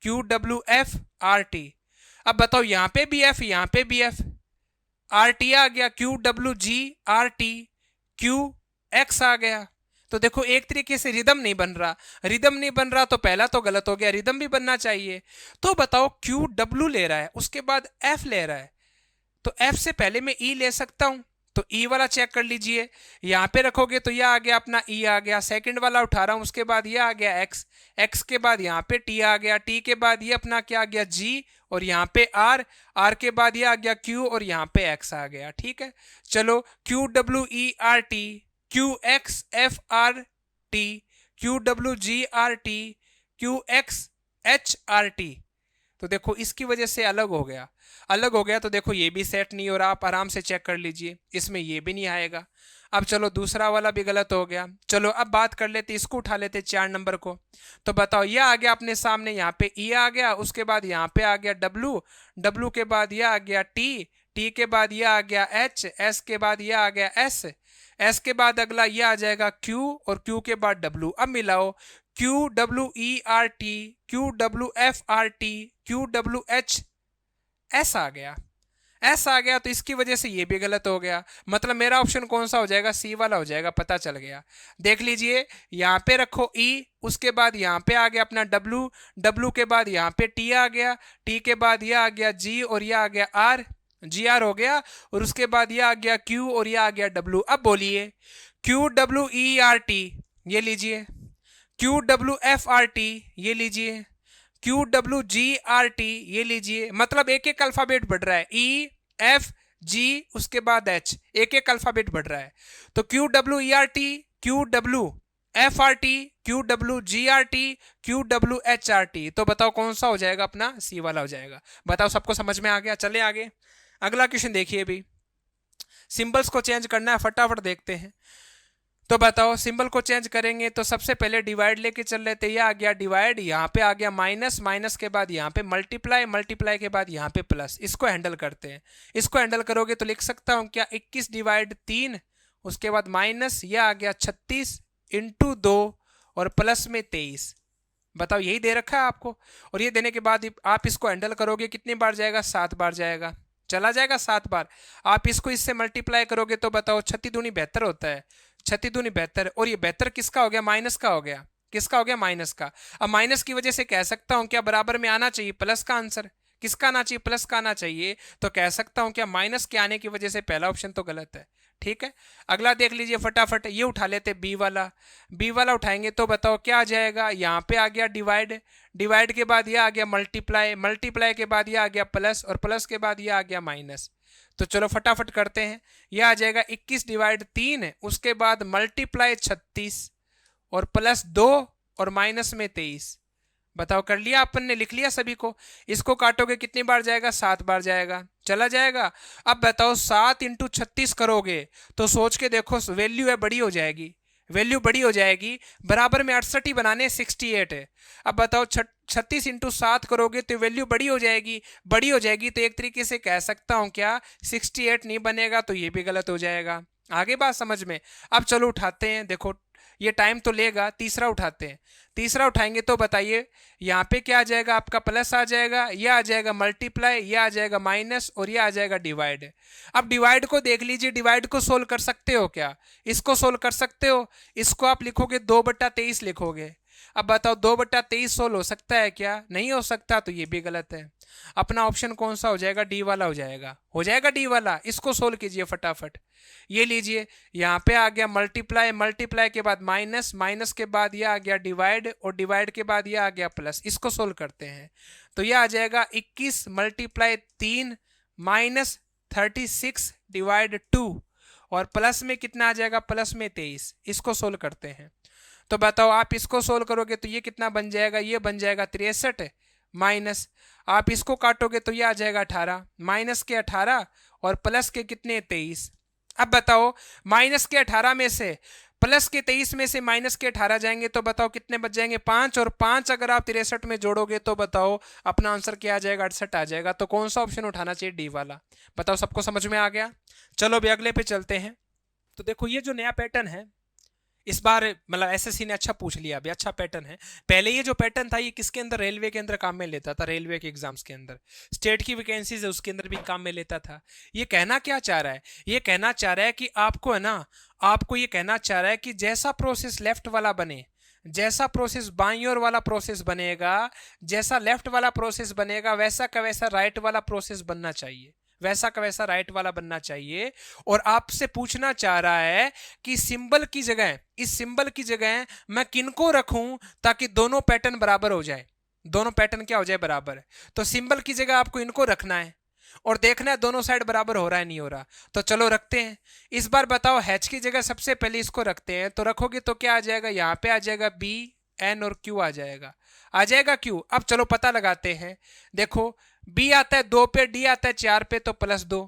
Q W F R T. अब बताओ यहाँ पे भी एफ, यहाँ पे भी एफ, आर टी आ गया। Q W G R T, Q X आ गया। तो देखो एक तरीके से रिदम नहीं बन रहा, तो पहला तो गलत हो गया, रिदम भी बनना चाहिए। तो बताओ क्यू डब्ल्यू ले रहा है, उसके बाद एफ ले रहा है, तो एफ से पहले मैं ई ले सकता हूं, तो ई वाला चेक कर लीजिए, यहाँ पे रखोगे तो यह आ गया अपना ई आ गया, सेकंड वाला उठा रहा हूँ, उसके बाद ये आ गया एक्स, एक्स के बाद यहाँ पे टी आ गया, टी के बाद ये अपना क्या आ गया जी, और यहाँ पे आर, आर के बाद ये आ गया क्यू, और यहाँ पे एक्स आ गया। ठीक है, चलो Q W E R T, Q x F R T, Q W G R T, Q x H R T. तो देखो इसकी वजह से अलग हो गया, अलग हो गया, तो देखो ये भी सेट नहीं हो रहा, आप आराम से चेक कर लीजिए, इसमें ये भी नहीं आएगा। अब चलो दूसरा वाला भी गलत हो गया। चलो अब बात कर लेते, इसको उठा लेते 4 नंबर को। तो बताओ ये आ गया अपने सामने, यहाँ पे ई आ गया, उसके बाद यहाँ पे आ गया डब्लू, डब्लू के बाद ये आ गया टी, टी के बाद ये आ गया एच, एस के बाद ये आ गया एस, एस के बाद अगला ये आ जाएगा क्यू, और क्यू के बाद डब्लू। अब मिलाओ, Q W E R T, Q W F R T, Q W H S आ गया, एस आ गया, तो इसकी वजह से ये भी गलत हो गया। मतलब मेरा ऑप्शन कौन सा हो जाएगा, सी वाला हो जाएगा, पता चल गया। देख लीजिए, यहाँ पे रखो ई, उसके बाद यहाँ पे आ गया अपना डब्लू, डब्लू के बाद यहाँ पे टी आ गया, टी के बाद ये आ गया जी, और ये आ गया आर, जी आर हो गया, और उसके बाद ये आ गया क्यू, और ये आ गया डब्लू। अब बोलिए Q W E R T, ये लीजिए, Q W F R T, ये लीजिए, Q W G R T, ये लीजिए। मतलब एक एक अल्फाबेट बढ़ रहा है, ई एफ जी, उसके बाद एच, एक एक अल्फाबेट बढ़ रहा है। तो Q W E R T, Q W F R T, Q W G R T, Q W H R T. तो बताओ कौन सा हो जाएगा अपना, सी वाला हो जाएगा। बताओ सबको समझ में आ गया। चले आगे, अगला क्वेश्चन देखिए भी, सिंबल्स को चेंज करना है, फटाफट देखते हैं। तो बताओ सिंबल को चेंज करेंगे, तो सबसे पहले डिवाइड लेके चल लेते, ये आ गया डिवाइड, यहाँ पे आ गया माइनस, माइनस के बाद यहाँ पे मल्टीप्लाई, मल्टीप्लाई के बाद यहाँ पे प्लस। इसको हैंडल करते हैं, इसको हैंडल करोगे तो लिख सकता हूँ क्या, 21 डिवाइड 3, उसके बाद माइनस, यह आ गया 36 इंटू 2, और प्लस में 23। बताओ यही दे रखा है आपको, और ये देने के बाद आप इसको हैंडल करोगे, कितनी बार जाएगा, 7 बार जाएगा, चला जाएगा 7 बार। आप इसको इससे मल्टीप्लाई करोगे तो बताओ 36 दूनी 72 होता है, 36 दूनी 72, और ये 72 किसका हो गया, माइनस का हो गया, किसका हो गया, माइनस का। अब माइनस की वजह से कह सकता हूं क्या, बराबर में आना चाहिए प्लस का आंसर, किसका आना चाहिए, प्लस का आना चाहिए। तो कह सकता हूं क्या, माइनस के आने की वजह से पहला ऑप्शन तो गलत है। ठीक है, अगला देख लीजिए फटाफट, ये उठा लेते बी वाला, बी वाला उठाएंगे तो बताओ क्या आ जाएगा, यहाँ पे आ गया डिवाइड, डिवाइड के बाद ये आ गया मल्टीप्लाई, मल्टीप्लाई के बाद ये आ गया प्लस, और प्लस के बाद ये आ गया माइनस। तो चलो फटाफट करते हैं, यह आ जाएगा 21 डिवाइड 3, उसके बाद मल्टीप्लाई 36, और प्लस 2, और माइनस में 23। बताओ कर लिया अपन ने, लिख लिया सभी को। इसको काटोगे कितनी बार जाएगा, 7 बार जाएगा, चला जाएगा। अब बताओ 7 इंटू 36 करोगे तो सोच के देखो, वैल्यू है बड़ी हो जाएगी, वैल्यू बड़ी हो जाएगी, बराबर में 68 ही बनाने, 68 है। अब बताओ 36 इंटू 7 करोगे तो वैल्यू बड़ी हो जाएगी, बड़ी हो जाएगी, तो एक तरीके से कह सकता हूं क्या, 68 नहीं बनेगा, तो ये भी गलत हो जाएगा। आगे बात समझ में। अब चलो उठाते हैं, देखो ये टाइम तो लेगा, तीसरा उठाते हैं। तीसरा उठाएंगे तो बताइए यहाँ पे क्या आ जाएगा, आपका प्लस आ जाएगा, यह आ जाएगा मल्टीप्लाई, यह आ जाएगा माइनस, और यह आ जाएगा डिवाइड। अब डिवाइड को देख लीजिए, डिवाइड को सोल्व कर सकते हो क्या, इसको सोल्व कर सकते हो। इसको आप लिखोगे 2/23 लिखोगे। अब बताओ 2/23 सोल्व हो सकता है क्या, नहीं हो सकता, तो ये भी गलत है। अपना ऑप्शन कौन सा हो जाएगा, डी वाला हो जाएगा, हो जाएगा डी वाला। इसको सोल्व कीजिए फटाफट। ये लीजिए, यहाँ पे आ गया मल्टीप्लाई, मल्टीप्लाई के बाद माइनस, माइनस के बाद ये आ गया डिवाइड, और डिवाइड के बाद ये आ गया प्लस। इसको सोल्व करते हैं तो ये आ जाएगा 21 मल्टीप्लाई 3 माइनस 36 डिवाइड 2, और प्लस में कितना आ जाएगा, प्लस में 23। इसको सोल्व करते हैं तो बताओ, आप इसको सोल्व करोगे तो ये कितना बन जाएगा, ये बन जाएगा 63, माइनस आप इसको काटोगे तो ये आ जाएगा 18, माइनस के 18 और प्लस के कितने, 23। अब बताओ माइनस के 18 में से प्लस के 23 में से माइनस के 18 जाएंगे तो बताओ कितने बच जाएंगे, 5, और 5 अगर आप 63 में जोड़ोगे तो बताओ अपना आंसर क्या आ जाएगा, 68 आ जाएगा। तो कौन सा ऑप्शन उठाना चाहिए, डी वाला। बताओ सबको समझ में आ गया। चलो अभी अगले पे चलते हैं। तो देखो ये जो नया पैटर्न है, इस बार मतलब एसएससी ने अच्छा पूछ लिया, अभी अच्छा पैटर्न है। पहले ये जो पैटर्न था ये किसके अंदर, रेलवे के अंदर काम में लेता था, रेलवे के एग्जाम्स के अंदर, स्टेट की वैकेंसीज है उसके अंदर भी काम में लेता था। ये कहना क्या चाह रहा है, ये कहना चाह रहा है कि आपको है ना, आपको ये कहना चाह रहा है कि जैसा प्रोसेस लेफ्ट वाला बने, जैसा प्रोसेस बाईं ओर वाला प्रोसेस बनेगा, जैसा लेफ्ट वाला प्रोसेस बनेगा, वैसा का वैसा राइट वाला प्रोसेस बनना चाहिए। वैसा का वैसा राइट वाला बनना चाहिए। और आपसे पूछना चाह रहा है कि सिंबल की जगह, इस सिंबल की जगह मैं किनको रखूं ताकि दोनों पैटर्न बराबर हो जाए, दोनों पैटर्न क्या हो जाए, बराबर। तो सिंबल की जगह आपको इनको रखना है और देखना है दोनों साइड बराबर हो रहा है नहीं हो रहा। तो चलो रखते हैं। इस बार बताओ h की जगह सबसे पहले इसको रखते हैं, तो रखोगे तो क्या आ जाएगा, यहाँ पे आ जाएगा b, n और q आ जाएगा, आ जाएगा q। अब चलो पता लगाते हैं। देखो b आता है 2 पे, d आता है 4 पे, तो +2,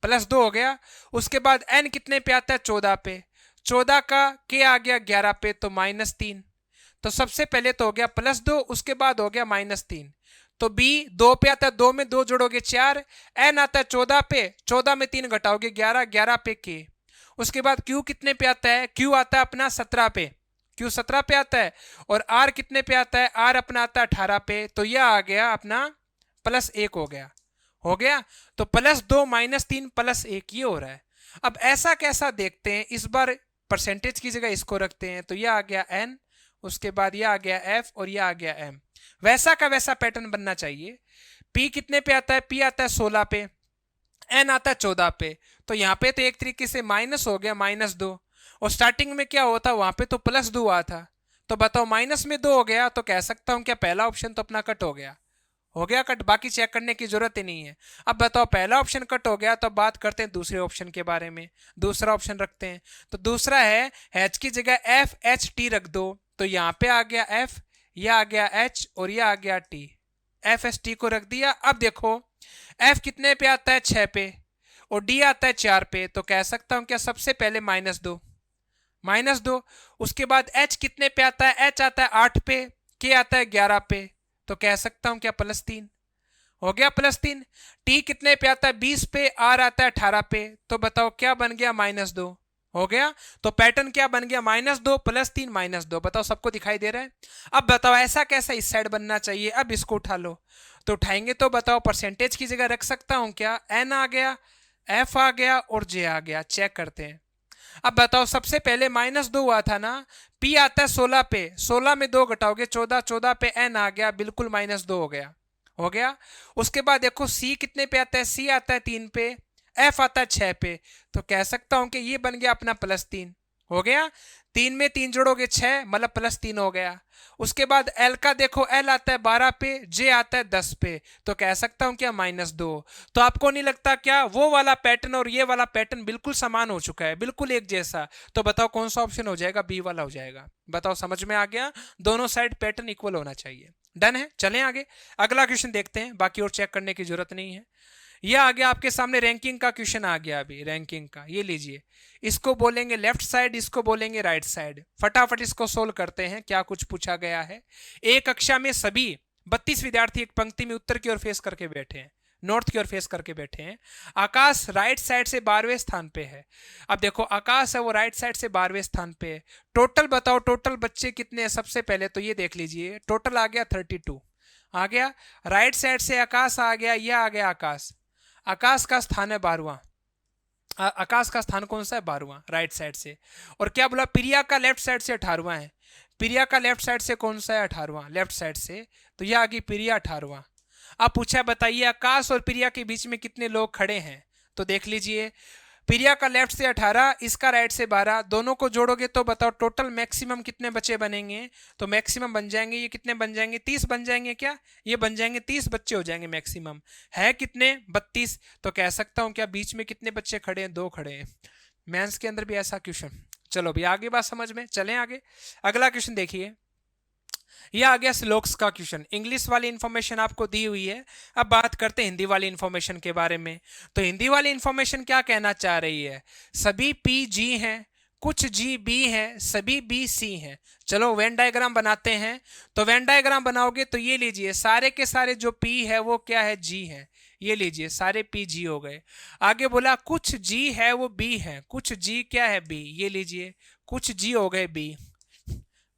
+2 हो गया। उसके बाद n कितने पे आता है, 14 पे, 14 का k आ गया 11 पे, तो -3। तो सबसे पहले तो हो गया +2, उसके बाद हो गया -3। तो b 2 पे आता है, 2 में 2 जोड़ोगे 4, n आता है 14 पे, 14 में 3 घटाओगे 11, 11 पे k। उसके बाद q कितने पे आता है, q आता है अपना 17 पे, q 17 पे आता है। और r कितने पे आता है, r अपना आता है 18 पे। तो यह आ गया अपना +1 हो गया, हो गया। तो +2 -3 +1 ये हो रहा है। अब ऐसा कैसा देखते हैं, इस बार परसेंटेज की जगह इसको रखते हैं, तो यह आ गया n, उसके बाद यह आ गया f और यह आ गया m। वैसा का वैसा पैटर्न बनना चाहिए। p कितने पे आता है, p आता है 16 पे, n आता है 14 पे। तो यहाँ पे तो एक तरीके से माइनस हो गया, -2। और स्टार्टिंग में क्या होता, वहां पे तो +2 हुआ था। तो बताओ माइनस में 2 हो गया, तो कह सकता हूं क्या पहला ऑप्शन तो अपना कट हो गया, हो गया कट, बाकी चेक करने की जरूरत ही नहीं है। अब बताओ पहला ऑप्शन कट हो गया, तो बात करते हैं दूसरे ऑप्शन के बारे में। दूसरा ऑप्शन रखते हैं, तो दूसरा है h की जगह FHT रख दो। तो यहाँ पे आ गया f, यह आ गया h और यह आ गया t, FHT को रख दिया। अब देखो f कितने पे आता है, 6 पे, और d आता है 4 पे। तो कह सकता हूं क्या सबसे पहले -2, -2। उसके बाद h कितने पे आता है, h आता है 8 पे, k आता है 11 पे। तो कह सकता हूं क्या +3, हो गया +3। t कितने पे आता है, 20 पे, r आता है 18 पे। तो बताओ क्या बन गया, -2, हो गया। तो पैटर्न क्या बन गया, -2 +3 -2। बताओ सबको दिखाई दे रहा है। अब बताओ ऐसा कैसा इस साइड बनना चाहिए। अब इसको उठा लो, तो उठाएंगे तो बताओ परसेंटेज की जगह रख सकता हूं क्या, n आ गया, f आ गया और j आ गया। चेक करते हैं। अब बताओ सबसे पहले -2 हुआ था ना, p आता है 16 पे, 16 में 2 घटाओगे 14, 14 पे n आ गया, बिल्कुल -2 हो गया, हो गया। उसके बाद देखो c कितने पे आता है, c आता है 3 पे, f आता है 6 पे। तो कह सकता हूं कि ये बन गया अपना +3, हो गया। 3 में 3 जोड़ोगे 6, मतलब +3 हो गया। उसके बाद l का देखो, l आता है 12 पे, j आता है 10 पे। तो कह सकता हूं क्या -2। तो आपको नहीं लगता क्या वो वाला पैटर्न और ये वाला पैटर्न बिल्कुल समान हो चुका है, बिल्कुल एक जैसा। तो बताओ कौन सा ऑप्शन हो जाएगा, बी वाला हो जाएगा। बताओ समझ में आ गया, दोनों साइड पैटर्न इक्वल होना चाहिए। डन है, चलें आगे। अगला क्वेश्चन देखते हैं, बाकी और चेक करने की जरूरत नहीं है। यह आ गया आपके सामने, रैंकिंग का क्वेश्चन आ गया अभी, रैंकिंग का। ये लीजिए, इसको बोलेंगे लेफ्ट साइड, इसको बोलेंगे राइट साइड। फटाफट इसको सोल्व करते हैं, क्या कुछ पूछा गया है। एक कक्षा में सभी 32 विद्यार्थी एक पंक्ति में उत्तर की ओर फेस करके बैठे हैं, नॉर्थ की ओर फेस करके बैठे हैं। आकाश राइट साइड से 12वें स्थान पे है। अब देखो आकाश है वो राइट साइड से 12वें स्थान पे है। टोटल बताओ, टोटल बच्चे कितने हैं। सबसे पहले तो ये देख लीजिए, टोटल आ गया 32 आ गया। राइट साइड से आकाश आ गया, यह आ गया आकाश। आकाश का स्थान है 12वां, आकाश का स्थान कौन सा है, 12वां राइट साइड से। और क्या बोला, प्रिया का लेफ्ट साइड से 18वां है। प्रिया का लेफ्ट साइड से कौन सा है, 18वां लेफ्ट साइड से। तो यह आ गई प्रिया 18वां। अब पूछा बताइए आकाश और प्रिया के बीच में कितने लोग खड़े हैं। तो देख लीजिए, प्रिया का लेफ्ट से 18, इसका राइट से 12, दोनों को जोड़ोगे तो बताओ टोटल मैक्सिमम कितने बच्चे बनेंगे। तो मैक्सिमम बन जाएंगे, ये कितने बन जाएंगे, 30 बन जाएंगे। क्या ये बन जाएंगे 30 बच्चे हो जाएंगे मैक्सिमम। है कितने, 32। तो कह सकता हूं क्या बीच में कितने बच्चे खड़े हैं, 2 खड़े हैं। मेंस के अंदर भी ऐसा क्वेश्चन। चलो भी आगे बात समझ में, चलें आगे। अगला क्वेश्चन देखिए, यह आ गया स्लोक्स का क्वेश्चन। इंग्लिश वाली इंफॉर्मेशन आपको दी हुई है। अब बात करते हैं हिंदी वाली इंफॉर्मेशन के बारे में। तो हिंदी वाली इंफॉर्मेशन क्या कहना चाह रही है, सभी पी जी हैं, कुछ जी बी हैं, सभी बी सी हैं। चलो वेन डायग्राम बनाते हैं। तो वेन डायग्राम बनाओगे तो ये लीजिए, सारे के सारे जो पी है वो क्या है, जी है। ये लीजिए सारे पी जी हो गए। आगे बोला कुछ जी है वो बी है, कुछ जी क्या है, बी। ये लीजिए कुछ जी हो गए बी,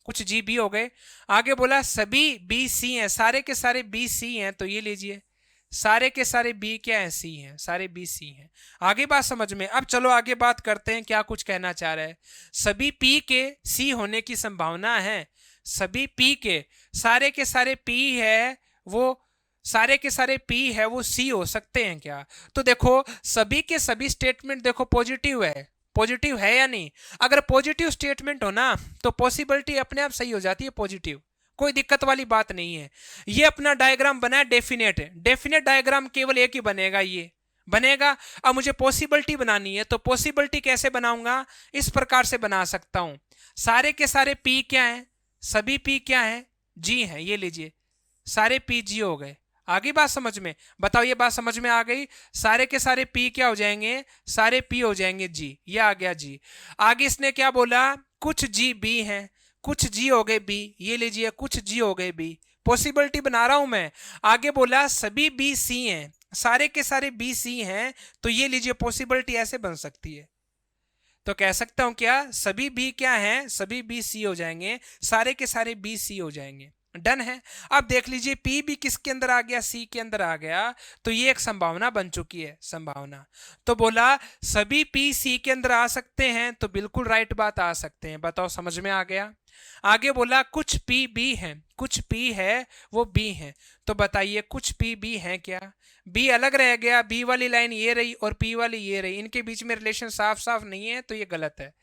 कुछ जी बी हो गए। आगे बोला सभी बी सी हैं, सारे के सारे बी सी हैं। तो ये लीजिए सारे के सारे बी क्या है, सी हैं, सारे बी सी हैं। आगे बात समझ में। अब चलो आगे बात करते हैं, क्या कुछ कहना चाह रहा है। सभी पी के सी होने की संभावना है। सभी पी के सारे पी है वो सारे के सारे पी है वो सी हो सकते हैं क्या? तो देखो सभी के सभी स्टेटमेंट देखो पॉजिटिव है या नहीं? अगर पॉजिटिव स्टेटमेंट हो ना तो पॉसिबिलिटी अपने आप सही हो जाती है पॉजिटिव, कोई दिक्कत वाली बात नहीं है। ये अपना डायग्राम बना है डेफिनेट डायग्राम केवल एक ही बनेगा, ये बनेगा। अब मुझे पॉसिबिलिटी बनानी है तो पॉसिबिलिटी कैसे बनाऊंगा? इस प्रकार से बना सकता हूं, सारे के सारे पी क्या है? सभी पी क्या है? जी है। ये लीजिए सारे पी जी हो गए। आगे बात समझ में? बताओ ये बात समझ में आ गई? सारे के सारे पी क्या हो जाएंगे? सारे पी हो जाएंगे जी। ये आ गया जी। आगे इसने क्या बोला? कुछ जी बी हैं, कुछ जी हो गए बी। ये लीजिए कुछ जी हो गए बी, पॉसिबिलिटी बना रहा हूं मैं। आगे बोला सभी बी सी हैं, सारे के सारे बी सी हैं, तो ये लीजिए पॉसिबिलिटी ऐसे बन सकती है। तो कह सकता हूं क्या? सभी बी क्या हैं? सभी बी सी हो जाएंगे, सारे के सारे बी सी हो जाएंगे। डन है। अब देख लीजिए पी भी किसके अंदर आ गया? सी के अंदर आ गया, तो ये एक संभावना बन चुकी है, संभावना। तो बोला सभी पी सी के अंदर आ सकते हैं, तो बिल्कुल राइट बात, आ सकते हैं। बताओ समझ में आ गया? आगे बोला कुछ पी बी है, कुछ पी है वो बी है, तो बताइए कुछ पी बी है क्या? बी अलग रह गया, बी वाली लाइन ये रही और पी वाली ये रही, इनके बीच में रिलेशन साफ साफ नहीं है, तो ये गलत है।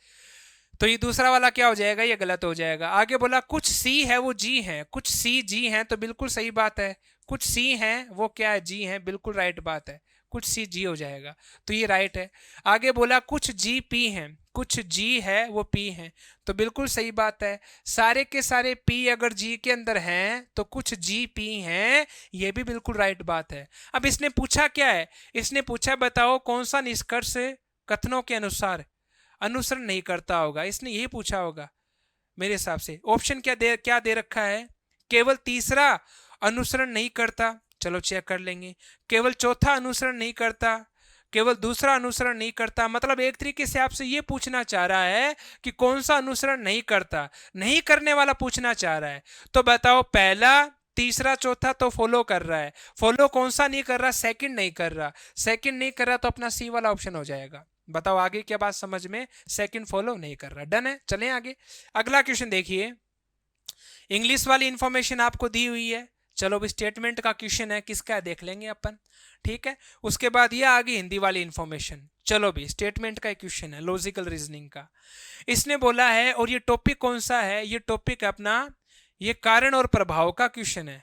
तो ये दूसरा वाला क्या हो जाएगा? ये गलत हो जाएगा। आगे बोला कुछ सी है वो जी है, कुछ सी जी है, तो बिल्कुल सही बात है। कुछ सी है वो क्या है? जी है, बिल्कुल राइट बात है। कुछ सी जी हो जाएगा, तो ये राइट है। आगे बोला कुछ जी पी है, कुछ जी है वो पी है, तो बिल्कुल सही बात है। सारे के सारे पी अगर जी के अंदर हैं तो कुछ जी पी हैं, ये भी बिल्कुल राइट बात है। अब इसने पूछा क्या है? इसने पूछा बताओ कौन सा निष्कर्ष कथनों के अनुसार अनुसरण नहीं करता होगा, इसने यही पूछा होगा मेरे हिसाब से। ऑप्शन क्या दे रखा है? केवल तीसरा अनुसरण नहीं करता, चलो चेक कर लेंगे। केवल चौथा अनुसरण नहीं करता, केवल दूसरा अनुसरण नहीं करता, मतलब एक तरीके से आपसे ये पूछना चाह रहा है कि कौन सा अनुसरण नहीं करता, नहीं करने वाला पूछना चाह रहा है। तो बताओ पहला तीसरा चौथा तो फॉलो कर रहा है, फॉलो कौन सा नहीं कर रहा? सेकंड नहीं कर रहा, सेकंड नहीं कर रहा तो अपना सी वाला ऑप्शन हो जाएगा। बताओ आगे क्या बात समझ में? सेकंड फॉलो नहीं कर रहा। डन है, चलें आगे। अगला क्वेश्चन देखिए, इंग्लिश वाली इंफॉर्मेशन आपको दी हुई है। चलो भी स्टेटमेंट का क्वेश्चन है, किसका है देख लेंगे अपन, ठीक है। उसके बाद ये आ गई हिंदी वाली इंफॉर्मेशन। चलो भी स्टेटमेंट का क्वेश्चन है, लॉजिकल रीजनिंग का। इसने बोला है, और ये टॉपिक कौन सा है? ये टॉपिक अपना ये कारण और प्रभाव का क्वेश्चन है।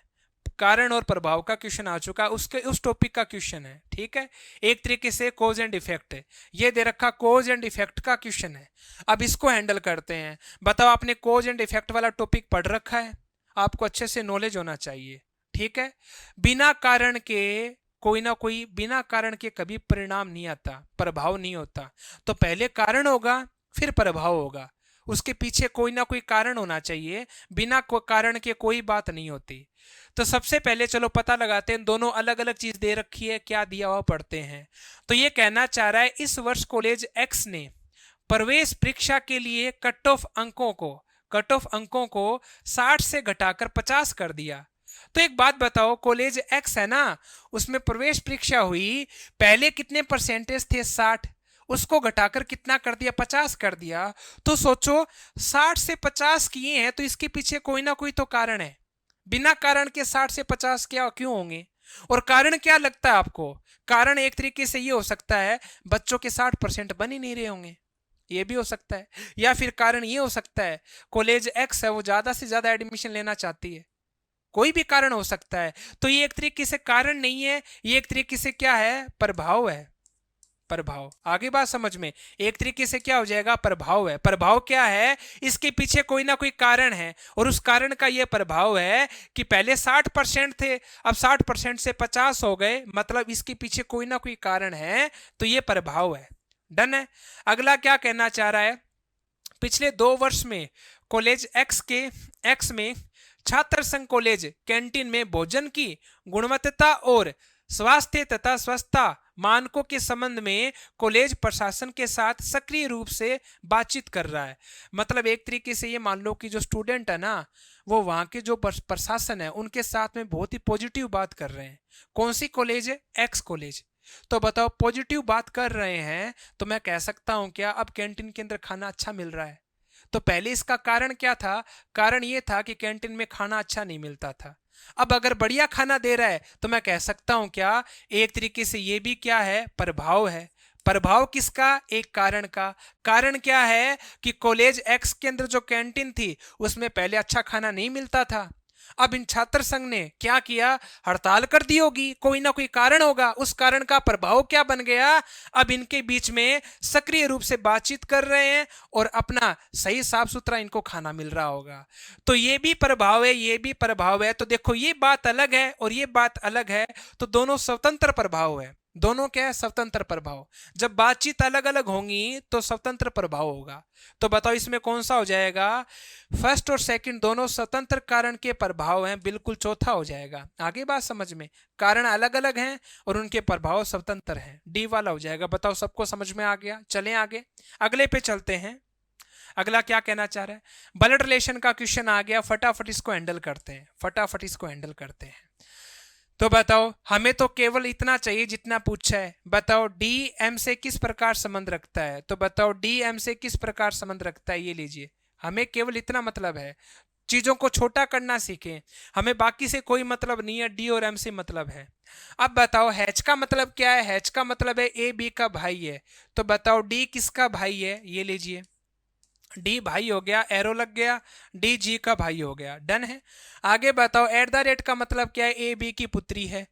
कारण और प्रभाव का क्वेश्चन आ चुका, उसके उस टॉपिक का क्वेश्चन है, ठीक है। एक तरीके से कोज एंड इफेक्ट है, ये दे रखा कोज एंड इफेक्ट का क्वेश्चन है। अब इसको हैंडल करते हैं। बताओ आपने कोज एंड इफेक्ट वाला टॉपिक पढ़ रखा है, आपको अच्छे से नॉलेज होना चाहिए, ठीक है। बिना कारण के कोई ना कोई, बिना कारण के कभी परिणाम नहीं आता, प्रभाव नहीं होता। तो पहले कारण होगा फिर प्रभाव होगा, उसके पीछे कोई ना कोई कारण होना चाहिए, बिना कारण के कोई बात नहीं होती। तो सबसे पहले चलो पता लगाते हैं, दोनों अलग अलग चीज दे रखी है, क्या दिया हुआ पढ़ते हैं। तो ये कहना चाह रहा है इस वर्ष कॉलेज एक्स ने प्रवेश परीक्षा के लिए कट ऑफ अंकों को 60 से घटाकर 50 कर दिया। तो एक बात बताओ, कॉलेज एक्स है ना, उसमें प्रवेश परीक्षा हुई, पहले कितने परसेंटेज थे? 60, उसको घटाकर कितना कर दिया? 50 कर दिया। तो सोचो 60 से 50 किए हैं, तो इसके पीछे कोई ना कोई तो कारण है। बिना कारण के 60 से 50 क्या क्यों होंगे? और कारण क्या लगता है आपको? कारण एक तरीके से ये हो सकता है बच्चों के 60% बन ही नहीं रहे होंगे, ये भी हो सकता है। या फिर कारण ये हो सकता है कॉलेज एक्स है वो ज्यादा से ज्यादा एडमिशन लेना चाहती है, कोई भी कारण हो सकता है। तो ये एक तरीके से कारण नहीं है, ये एक तरीके से क्या है? प्रभाव है, प्रभाव। आगे बात समझ में? एक तरीके से क्या हो जाएगा? प्रभाव है। प्रभाव क्या है? इसके पीछे कोई ना कोई कारण है, और उस कारण का यह प्रभाव है कि पहले 60% थे, अब 60% से 50 हो गए, मतलब इसके पीछे कोई ना कोई कारण है, तो यह प्रभाव है। डन है। अगला क्या कहना चाह रहा है? पिछले 2 वर्ष में कॉलेज एक्स में छात्र संघ कॉलेज कैंटीन में भोजन की गुणवत्ता और स्वास्थ्य तथा स्वच्छता मानकों के संबंध में कॉलेज प्रशासन के साथ सक्रिय रूप से बातचीत कर रहा है। मतलब एक तरीके से ये मान लो कि जो स्टूडेंट है ना, वो वहाँ के जो प्रशासन है उनके साथ में बहुत ही पॉजिटिव बात कर रहे हैं। कौन सी कॉलेज है? X college. तो बताओ पॉजिटिव बात कर रहे हैं, तो मैं कह सकता हूँ क्या अब कैंटीन के अंदर खाना अच्छा मिल रहा है? तो पहले इसका कारण क्या था? कारण ये था कि कैंटीन में खाना अच्छा नहीं मिलता था। अब अगर बढ़िया खाना दे रहा है तो मैं कह सकता हूं क्या, एक तरीके से ये भी क्या है, प्रभाव है। प्रभाव किसका, एक कारण का। कारण क्या है कि कॉलेज एक्स के अंदर जो कैंटीन थी उसमें पहले अच्छा खाना नहीं मिलता था। अब इन छात्र संघ ने क्या किया, हड़ताल कर दी होगी, कोई ना कोई कारण होगा, उस कारण का प्रभाव क्या बन गया, अब इनके बीच में सक्रिय रूप से बातचीत कर रहे हैं और अपना सही साफ सुथरा इनको खाना मिल रहा होगा। तो ये भी प्रभाव है, ये भी प्रभाव है। तो देखो ये बात अलग है और ये बात अलग है, तो दोनों स्वतंत्र प्रभाव है। दोनों क्या है, स्वतंत्र प्रभाव। जब बातचीत अलग अलग होंगी तो स्वतंत्र प्रभाव होगा। तो बताओ इसमें कौन सा हो जाएगा, फर्स्ट और सेकंड दोनों स्वतंत्र कारण के प्रभाव हैं, बिल्कुल चौथा हो जाएगा। आगे बात समझ में, कारण अलग अलग हैं और उनके प्रभाव स्वतंत्र हैं, डी वाला हो जाएगा। बताओ सबको समझ में आ गया, चलें आगे, अगले पे चलते हैं। अगला क्या कहना चाह रहा है, ब्लड रिलेशन का क्वेश्चन आ गया, फटाफट इसको हैंडल करते हैं, फटाफट इसको हैंडल करते हैं। तो बताओ, हमें तो केवल इतना चाहिए जितना पूछा है। बताओ डी एम से किस प्रकार संबंध रखता है, तो बताओ डी एम से किस प्रकार संबंध रखता है, ये लीजिए। हमें केवल इतना मतलब है, चीजों को छोटा करना सीखें, हमें बाकी से कोई मतलब नहीं है, डी और एम से मतलब है। अब बताओ हैच का मतलब क्या है, हैच का मतलब है ए बी का भाई है। तो बताओ डी किसका भाई है, ये लीजिए, डी भाई हो गया, एरो लग गया, डी जी का भाई हो गया, डन है। आगे बताओ एट द रेट का मतलब क्या है, ए बी की पुत्री है।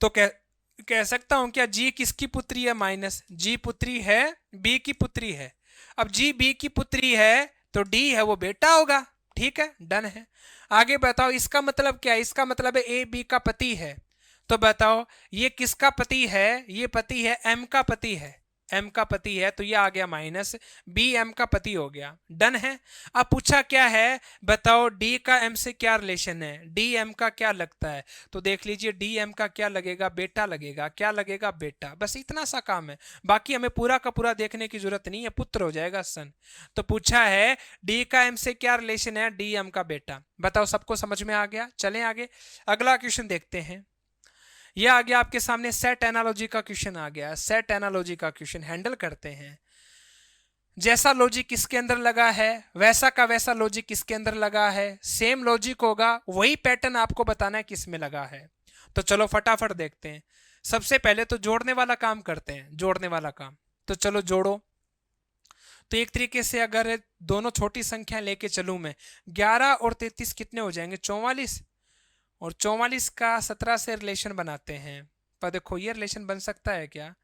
तो कह सकता हूं क्या जी किसकी पुत्री है, माइनस जी पुत्री है, बी की पुत्री है। अब जी बी की पुत्री है तो डी है वो बेटा होगा, ठीक है, डन है। आगे बताओ इसका मतलब क्या है, इसका मतलब है ए बी का पति है। तो बताओ ये किसका पति है, ये पति है एम का पति है, एम का पति है, तो ये आ गया माइनस, बी एम का पति हो गया, डन है। अब पूछा क्या है, बताओ डी का एम से क्या रिलेशन है, डी एम का क्या लगता है। तो देख लीजिए डी एम का क्या लगेगा, बेटा लगेगा, क्या लगेगा, बेटा। बस इतना सा काम है, बाकी हमें पूरा का पूरा देखने की जरूरत नहीं है, पुत्र हो जाएगा सन। तो पूछा है डी का एम से क्या रिलेशन है, डी एम का बेटा। बताओ सबको समझ में आ गया, चलें आगे, अगला क्वेश्चन देखते हैं। ये आ गया आपके सामने, सेट एनालॉजी का क्वेश्चन आ गया, सेट एनालॉजी का क्वेश्चन हैंडल करते हैं। जैसा लॉजिक किसके अंदर लगा है वैसा का वैसा लॉजिक किसके अंदर लगा है, सेम लॉजिक होगा, वही पैटर्न आपको बताना है किस में लगा है। तो चलो फटाफट देखते हैं। सबसे पहले तो जोड़ने वाला काम करते हैं, जोड़ने वाला काम। तो चलो जोड़ो। तो एक तरीके से अगर दोनों छोटी संख्या लेके चलूं मैं, 11 और 33 कितने हो जाएंगे, 44, और 44 का 17 से रिलेशन बनाते हैं। पर देखो ये रिलेशन बन सकता है क्या,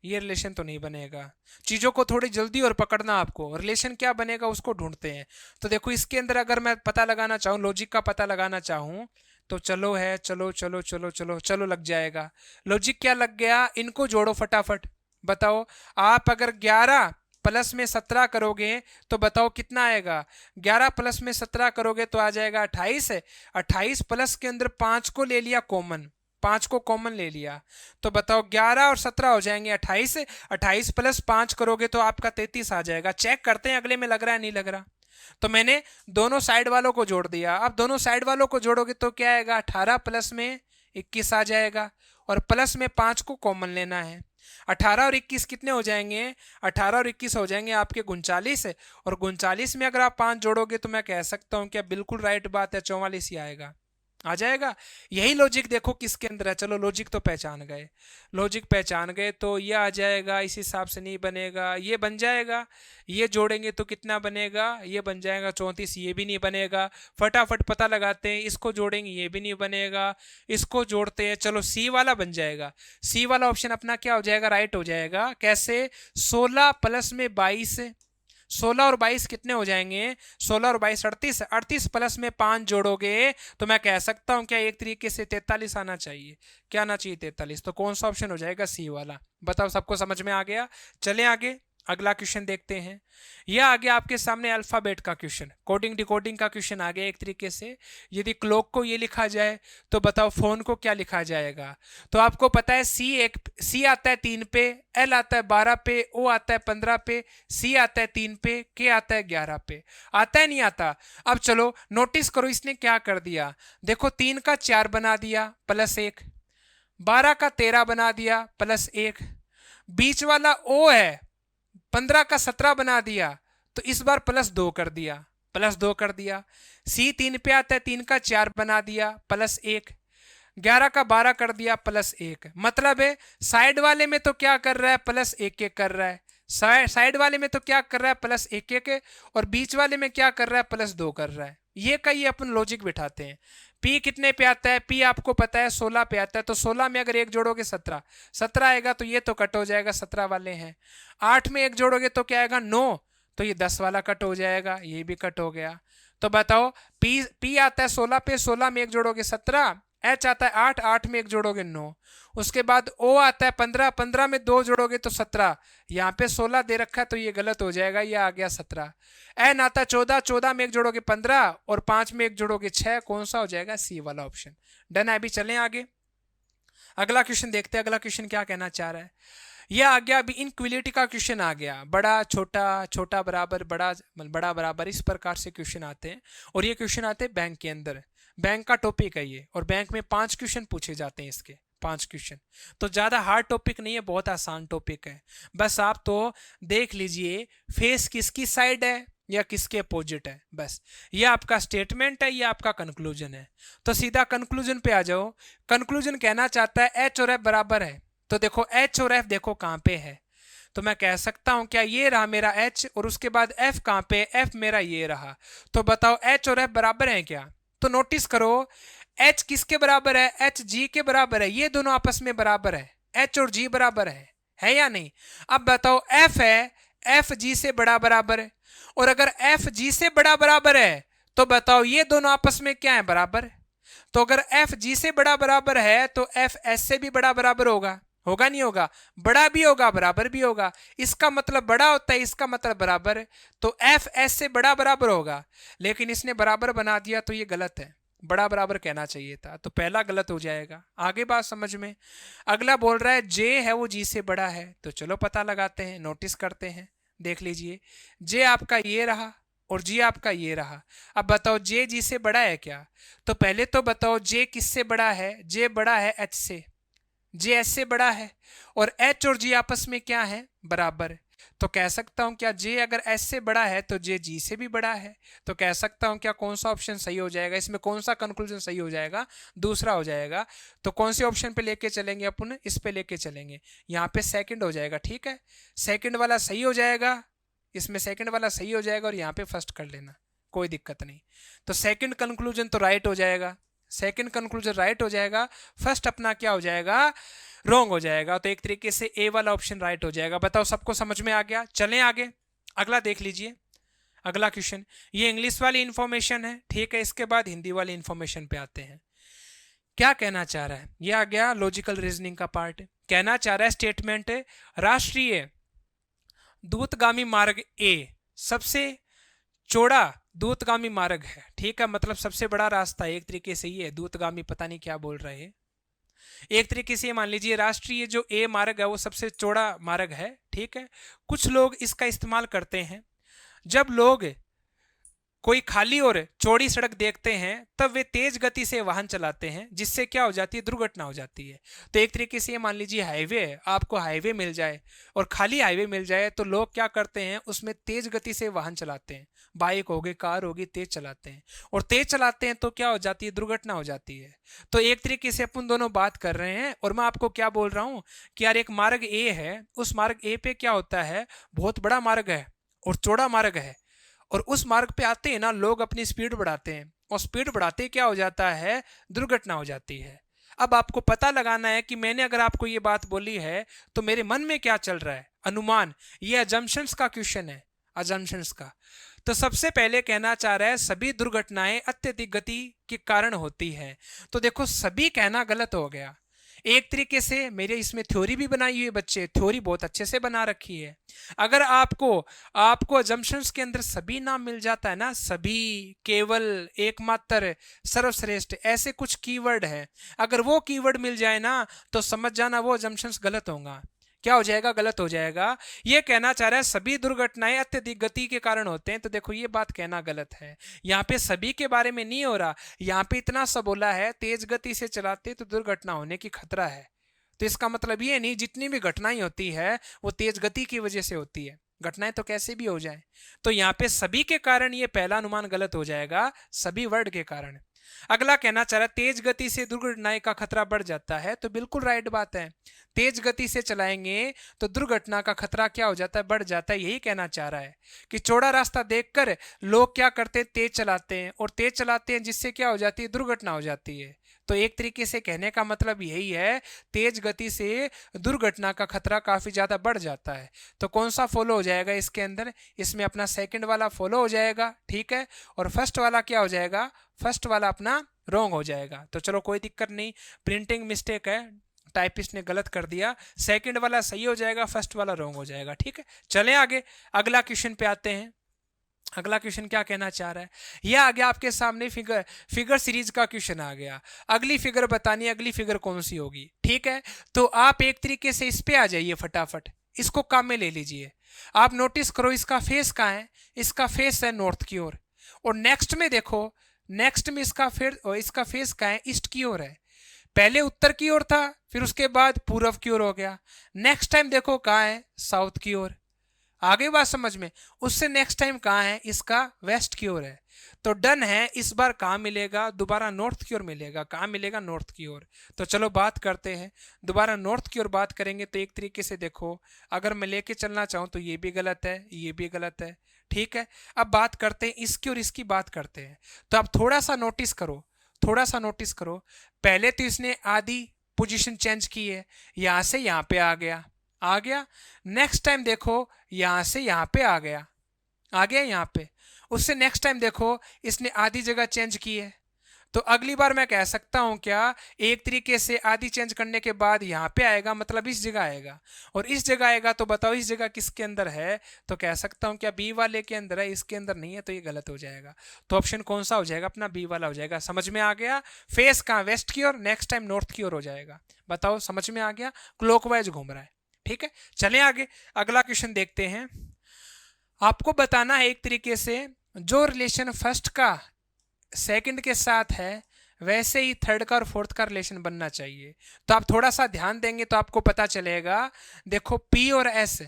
ये रिलेशन तो नहीं बनेगा। चीजों को थोड़ी जल्दी और पकड़ना, आपको रिलेशन क्या बनेगा उसको ढूंढते हैं। तो देखो इसके अंदर अगर मैं पता लगाना चाहूँ, लॉजिक का पता लगाना चाहूँ, तो चलो है, चलो चलो चलो चलो चलो लग जाएगा। लॉजिक क्या लग गया, इनको जोड़ो फटाफट। बताओ आप अगर 11 प्लस में 17 करोगे तो बताओ कितना आएगा, 11 प्लस में 17 करोगे तो आ जाएगा 28 है। 28 प्लस के अंदर 5 को ले लिया कॉमन, 5 को कॉमन ले लिया, तो बताओ 11 और 17 हो जाएंगे 28, 28 प्लस 5 करोगे तो आपका 33 आ जाएगा। चेक करते हैं अगले में लग रहा है नहीं लग रहा। तो मैंने दोनों साइड वालों को जोड़ दिया। अब दोनों साइड वालों को जोड़ोगे तो क्या आएगा, 18 प्लस में 21 आ जाएगा, और प्लस में 5 को कॉमन लेना है। 18 और 21 कितने हो जाएंगे, 18 और 21 हो जाएंगे आपके 39, और 39 में अगर आप 5 जोड़ोगे तो मैं कह सकता हूं क्या, बिल्कुल राइट बात है, 44 ही आएगा, आ जाएगा। यही लॉजिक देखो किसके अंदर है। चलो लॉजिक तो पहचान गए, लॉजिक पहचान गए, तो ये आ जाएगा, इस हिसाब से नहीं बनेगा, ये बन जाएगा। ये जोड़ेंगे तो कितना बनेगा, ये बन जाएगा 34, ये भी नहीं बनेगा। फटाफट पता लगाते हैं, इसको जोड़ेंगे ये भी नहीं बनेगा, इसको जोड़ते हैं, चलो सी वाला बन जाएगा। सी वाला ऑप्शन अपना क्या हो जाएगा, राइट हो जाएगा। कैसे, 16 प्लस में 22, 16 और 22 कितने हो जाएंगे, 16 और 22 38, 38 प्लस में 5 जोड़ोगे तो मैं कह सकता हूं क्या, एक तरीके से 43 आना चाहिए। क्या आना चाहिए, 43। तो कौन सा ऑप्शन हो जाएगा, सी वाला। बताओ सबको समझ में आ गया, चलें आगे, अगला क्वेश्चन देखते हैं। यह आ गया आपके सामने अल्फाबेट का क्वेश्चन, कोडिंग डिकोडिंग का क्वेश्चन आ गया एक तरीके से। यदि क्लॉक को ये लिखा जाए तो बताओ फोन को क्या लिखा जाएगा। तो आपको पता है सी आता है 3 पे, एल आता है 12 पे, ओ आता है 15 पे, सी आता है 3 पे, के आता है 11 पे। आता है नहीं आता। अब चलो नोटिस करो इसने क्या कर दिया, देखो 3 का 4 बना दिया प्लस 1, 12 का 13 बना दिया प्लस 1, बीच वाला ओ है 15 का 17 बना दिया, तो इस बार प्लस 2 कर दिया। +2 कर दिया। सी 3 पे आता है, 3 का 4 बना दिया +1। 11 का 12 कर दिया +1। मतलब है साइड वाले में तो क्या कर रहा है, +1 कर रहा है, साइड वाले में तो क्या कर रहा है, +1 और बीच वाले में क्या कर रहा है, +2 कर रहा है। ये का ये अपन लॉजिक बिठाते हैं। पी कितने पे आता है, पी आपको पता है 16 पे आता है, तो 16 में अगर एक जोड़ोगे 17, 17 आएगा तो ये तो कट हो जाएगा, 17 वाले हैं। 8 में एक जोड़ोगे तो क्या आएगा, 9, तो ये 10 वाला कट हो जाएगा, ये भी कट हो गया। तो बताओ पी आता है 16 पे, 16 में एक जोड़ोगे 17, एच आता है 8, 8 में एक जोड़ोगे 9, उसके बाद ओ आता है 15, 15 में 2 जोड़ोगे तो 17, यहाँ पे 16 दे रखा है तो ये गलत हो जाएगा, ये आ गया 17। एन आता है 14, 14 में एक जोड़ोगे 15 और 5 में एक जोड़ोगे 6, कौन सा हो जाएगा, सी वाला ऑप्शन। डन है। अभी चलें आगे, अगला क्वेश्चन देखते हैं। अगला क्वेश्चन क्या कहना चाह रहा है, यह आ गया अभी इनक्विलिटी का क्वेश्चन आ गया। बड़ा छोटा, छोटा बराबर, बड़ा बड़ा बराबर, इस प्रकार से क्वेश्चन आते हैं और ये क्वेश्चन आते हैं बैंक के अंदर। बैंक का टॉपिक है ये और बैंक में 5 क्वेश्चन पूछे जाते हैं, इसके 5 क्वेश्चन। तो ज़्यादा हार्ड टॉपिक नहीं है, बहुत आसान टॉपिक है। बस आप तो देख लीजिए फेस किसकी साइड है या किसके अपोजिट है, बस ये आपका स्टेटमेंट है, ये आपका कंक्लूजन है। तो सीधा कंक्लूजन पे आ जाओ। कंक्लूजन कहना चाहता है एच और एफ बराबर है, तो देखो एच और एफ देखो कहाँ पे है, तो मैं कह सकता हूं क्या, ये रहा मेरा एच और उसके बाद एफ कहाँ पे, एफ मेरा ये रहा। तो बताओ एच और एफ बराबर है क्या, तो नोटिस करो एच किसके बराबर है, एच जी के बराबर है, ये दोनों आपस में बराबर है, एच और जी बराबर है या नहीं। अब बताओ एफ है, एफ जी से बड़ा बराबर है, और अगर एफ जी से बड़ा बराबर है तो बताओ ये दोनों आपस में क्या है, बराबर। तो अगर एफ जी से बड़ा बराबर है तो एफ एस से भी बड़ा बराबर होगा, होगा नहीं होगा, बड़ा भी होगा बराबर भी होगा। इसका मतलब बड़ा होता है, इसका मतलब बराबर है, तो एफ एस से बड़ा बराबर होगा। लेकिन इसने बराबर बना दिया तो ये गलत है, बड़ा बराबर कहना चाहिए था, तो पहला गलत हो जाएगा। आगे बात समझ में। अगला बोल रहा है जे है वो जी से बड़ा है, तो चलो पता लगाते हैं, नोटिस करते हैं। देख लीजिए जे आपका ये रहा और जी आपका ये रहा। अब बताओ जे जी से बड़ा है क्या, तो पहले तो बताओ जे किससे बड़ा है, जे बड़ा है एच से, जे एच से बड़ा है, और एच और जी आपस में क्या है, बराबर। तो कह सकता हूं क्या जे अगर एच से बड़ा है तो जे जी से भी बड़ा है। तो कह सकता हूं क्या कौन सा ऑप्शन सही हो जाएगा, इसमें कौन सा कंक्लूजन सही हो जाएगा, दूसरा हो जाएगा। तो कौन से ऑप्शन पे लेके चलेंगे अपन, इस पे लेके चलेंगे, यहाँ पे सेकंड हो जाएगा, ठीक है, सेकंड वाला सही हो जाएगा, इसमें सेकंड वाला सही हो जाएगा और यहाँ पे फर्स्ट कर लेना, कोई दिक्कत नहीं। तो सेकंड कंक्लूजन तो राइट हो जाएगा, सेकंड कंक्लूजन राइट हो जाएगा, फर्स्ट अपना क्या हो जाएगा, रॉन्ग हो जाएगा। तो एक तरीके से ए वाला ऑप्शन राइट हो जाएगा। बताओ सबको समझ में आ गया। चलें आगे, अगला देख लीजिए। अगला क्वेश्चन, ये इंग्लिश वाली इंफॉर्मेशन है, ठीक है, इसके बाद हिंदी वाली इंफॉर्मेशन पे आते हैं। क्या कहना चाह रहा है, ये आ गया लॉजिकल रीजनिंग का पार्ट। कहना चाह रहा है स्टेटमेंट है, राष्ट्रीय दूतगामी मार्ग ए सबसे चौड़ा दूतगामी मार्ग है, ठीक है, मतलब सबसे बड़ा रास्ता है, एक तरीके से ये दूतगामी, पता नहीं क्या बोल रहे हैं। एक तरीके से मान लीजिए राष्ट्रीय जो ए मार्ग है वो सबसे चौड़ा मार्ग है, ठीक है। कुछ लोग इसका इस्तेमाल करते हैं जब लोग कोई खाली और चौड़ी सड़क देखते हैं तब वे तेज गति से वाहन चलाते हैं, जिससे क्या हो जाती है, दुर्घटना हो जाती है। तो एक तरीके से ये मान लीजिए हाईवे है, आपको हाईवे मिल जाए और खाली हाईवे मिल जाए तो लोग क्या करते हैं, उसमें तेज गति से वाहन चलाते हैं, बाइक होगी, कार होगी, तेज चलाते हैं, और तेज चलाते हैं तो क्या हो जाती है, दुर्घटना हो जाती है। तो एक तरीके से अपन दोनों बात कर रहे हैं और मैं आपको क्या बोल रहा हूँ कि यार एक मार्ग ए है, उस मार्ग ए पे क्या होता है, बहुत बड़ा मार्ग है और चौड़ा मार्ग है, और उस मार्ग पे आते हैं ना लोग अपनी स्पीड बढ़ाते हैं, और स्पीड बढ़ाते क्या हो जाता है, दुर्घटना हो जाती है। अब आपको पता लगाना है कि मैंने अगर आपको ये बात बोली है तो मेरे मन में क्या चल रहा है, अनुमान। ये अजम्पशंस का क्वेश्चन है, अजम्पशंस का। तो सबसे पहले कहना चाह रहा है सभी दुर्घटनाएं अत्यधिक गति के कारण होती हैं। तो देखो सभी कहना गलत हो गया। एक तरीके से मेरे इसमें थ्योरी भी बनाई हुई है, बच्चे थ्योरी बहुत अच्छे से बना रखी है। अगर आपको अजम्पशंस के अंदर सभी नाम मिल जाता है ना, सभी, केवल, एकमात्र, सर्वश्रेष्ठ, ऐसे कुछ कीवर्ड है, अगर वो कीवर्ड मिल जाए ना तो समझ जाना वो अजम्पशंस गलत होगा। क्या हो जाएगा, गलत हो जाएगा। ये कहना चाह रहा है सभी दुर्घटनाएं अत्यधिक गति के कारण होते हैं, तो देखो ये बात कहना गलत है। यहाँ पे सभी के बारे में नहीं हो रहा, यहाँ पे इतना सा बोला है तेज गति से चलाते तो दुर्घटना होने की खतरा है। तो इसका मतलब ये नहीं जितनी भी घटनाएं होती है वो तेज गति की वजह से होती है, घटनाएं तो कैसे भी हो जाए। तो यहाँ पे सभी के कारण ये पहला अनुमान गलत हो जाएगा, सभी वर्ड के कारण। अगला कहना चाह रहा है तेज गति से दुर्घटनाएं का खतरा बढ़ जाता है, तो बिल्कुल राइट बात है। तेज गति से चलाएंगे तो दुर्घटना का खतरा क्या हो जाता है, बढ़ जाता है। यही कहना चाह रहा है कि चौड़ा रास्ता देखकर लोग क्या करते हैं, तेज चलाते हैं, और तेज चलाते हैं जिससे क्या हो जाती है, दुर्घटना हो जाती है। तो एक तरीके से कहने का मतलब यही है, तेज गति से दुर्घटना का खतरा काफी ज्यादा बढ़ जाता है। तो कौन सा फॉलो हो जाएगा इसके अंदर, इसमें अपना सेकंड वाला फॉलो हो जाएगा, ठीक है। और फर्स्ट वाला क्या हो जाएगा, फर्स्ट वाला अपना रॉन्ग हो जाएगा। तो चलो कोई दिक्कत नहीं, प्रिंटिंग मिस्टेक है, टाइपिस्ट ने गलत कर दिया, सेकंड वाला सही हो जाएगा, फर्स्ट वाला रॉन्ग हो जाएगा, ठीक है। चलें आगे, अगला क्वेश्चन पे आते हैं। अगला क्वेश्चन क्या कहना चाह रहा है, यह आ गया आपके सामने फिगर सीरीज का क्वेश्चन आ गया। अगली फिगर बतानी, अगली फिगर कौन सी होगी, ठीक है। तो आप एक तरीके से इस पे आ जाइए, फटाफट इसको काम में ले लीजिए। आप नोटिस करो इसका फेस कहाँ है, इसका फेस है नॉर्थ की ओर। और नेक्स्ट में देखो, नेक्स्ट में इसका फेस कहाँ है, ईस्ट की ओर है। पहले उत्तर की ओर था, फिर उसके बाद पूर्व की ओर हो गया। नेक्स्ट टाइम देखो कहाँ है, साउथ की ओर। आगे बात समझ में, उससे नेक्स्ट टाइम कहाँ है, इसका वेस्ट की ओर है। तो डन है, इस बार कहाँ मिलेगा, दोबारा नॉर्थ की ओर मिलेगा। कहाँ मिलेगा, नॉर्थ की ओर। तो चलो बात करते हैं, दोबारा नॉर्थ की ओर बात करेंगे। तो एक तरीके से देखो, अगर मैं लेके चलना चाहूँ तो ये भी गलत है, ये भी गलत है, ठीक है। अब बात करते हैं इसकी और इसकी बात करते हैं। तो आप थोड़ा सा नोटिस करो, थोड़ा सा नोटिस करो। पहले तो इसने आधी पोजीशन चेंज की है, यहां से यहां पे आ गया, आ गया। नेक्स्ट टाइम देखो यहां से यहां पे आ गया, आ गया यहां पे। उससे नेक्स्ट टाइम देखो इसने आधी जगह चेंज की है। तो अगली बार मैं कह सकता हूं क्या, एक तरीके से आधी चेंज करने के बाद यहां पे आएगा, मतलब इस जगह आएगा, और इस जगह आएगा। तो बताओ इस जगह किसके अंदर है, तो कह सकता हूं क्या बी वाले के अंदर है, इसके अंदर नहीं है, तो ये गलत हो जाएगा। तो ऑप्शन कौन सा हो जाएगा, अपना बी वाला हो जाएगा। समझ में आ गया, फेस कहाँ, वेस्ट की ओर, नेक्स्ट टाइम नॉर्थ की ओर हो जाएगा। बताओ समझ में आ गया, क्लॉकवाइज घूम रहा है, ठीक है। चलें आगे, अगला क्वेश्चन देखते हैं। आपको बताना है एक तरीके से, जो रिलेशन फर्स्ट का सेकंड के साथ है वैसे ही थर्ड का और फोर्थ का रिलेशन बनना चाहिए। तो आप थोड़ा सा ध्यान देंगे तो आपको पता चलेगा। देखो पी और एस,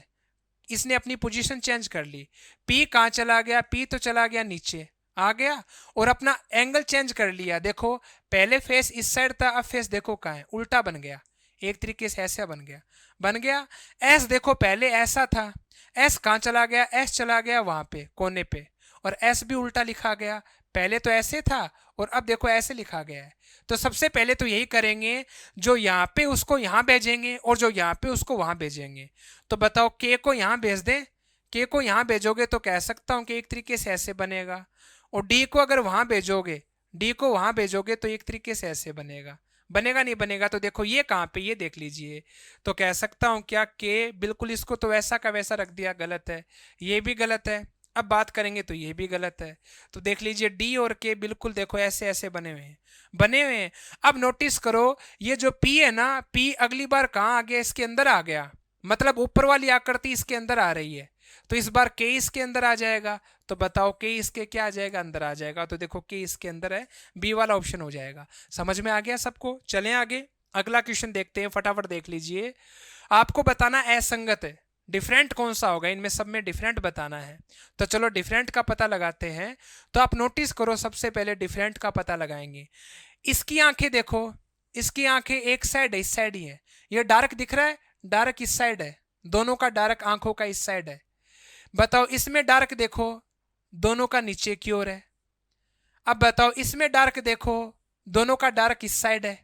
इसने अपनी पोजीशन चेंज कर ली। पी कहाँ चला गया, पी तो चला गया नीचे, आ गया, और अपना एंगल चेंज कर लिया। देखो पहले फेस इस साइड था, अब फेस देखो कहाँ है, उल्टा बन गया, एक तरीके से ऐसा बन गया, बन गया। एस देखो पहले ऐसा था, एस कहाँ चला गया, एस चला गया वहां पे कोने पे, और एस भी उल्टा लिखा गया। पहले तो ऐसे था और अब देखो ऐसे लिखा गया है। तो सबसे पहले तो यही करेंगे, जो यहाँ पे उसको यहाँ भेजेंगे और जो यहाँ पे उसको वहां भेजेंगे। तो बताओ के को यहाँ भेज दें, के को यहाँ भेजोगे तो कह सकता हूँ कि एक तरीके से ऐसे बनेगा, और डी को अगर वहां भेजोगे, डी को वहां भेजोगे तो एक तरीके से ऐसे बनेगा। बनेगा नहीं बनेगा, तो देखो ये कहाँ पे, ये देख लीजिए। तो कह सकता हूँ क्या के, बिल्कुल इसको तो वैसा का वैसा रख दिया, गलत है, ये भी गलत है। अब बात करेंगे तो ये भी गलत है। तो देख लीजिए डी और के बिल्कुल देखो ऐसे ऐसे बने हुए हैं, बने हुए हैं। अब नोटिस करो ये जो पी है ना, पी अगली बार कहाँ आ गया, इसके अंदर आ गया, मतलब ऊपर वाली आकृति इसके अंदर आ रही है। तो इस बार के इसके अंदर आ जाएगा। तो बताओ के इसके क्या आ जाएगा, अंदर आ जाएगा। तो देखो के इसके अंदर है, बी वाला ऑप्शन हो जाएगा। समझ में आ गया सबको। चलें आगे, अगला क्वेश्चन देखते हैं, फटाफट देख लीजिए। आपको बताना असंगत है, डिफरेंट कौन सा होगा, इनमें सब में डिफरेंट बताना है। तो चलो डिफरेंट का पता लगाते हैं। तो आप नोटिस करो, सबसे पहले डिफरेंट का पता लगाएंगे। इसकी आंखें देखो, इसकी आंखें एक साइड है, इस साइड ही है। ये डार्क दिख रहा है, डार्क इस साइड है, दोनों का डार्क आंखों का इस साइड है। बताओ इसमें डार्क देखो, दोनों का नीचे की ओर है। अब बताओ इसमें डार्क देखो, दोनों का डार्क इस साइड है,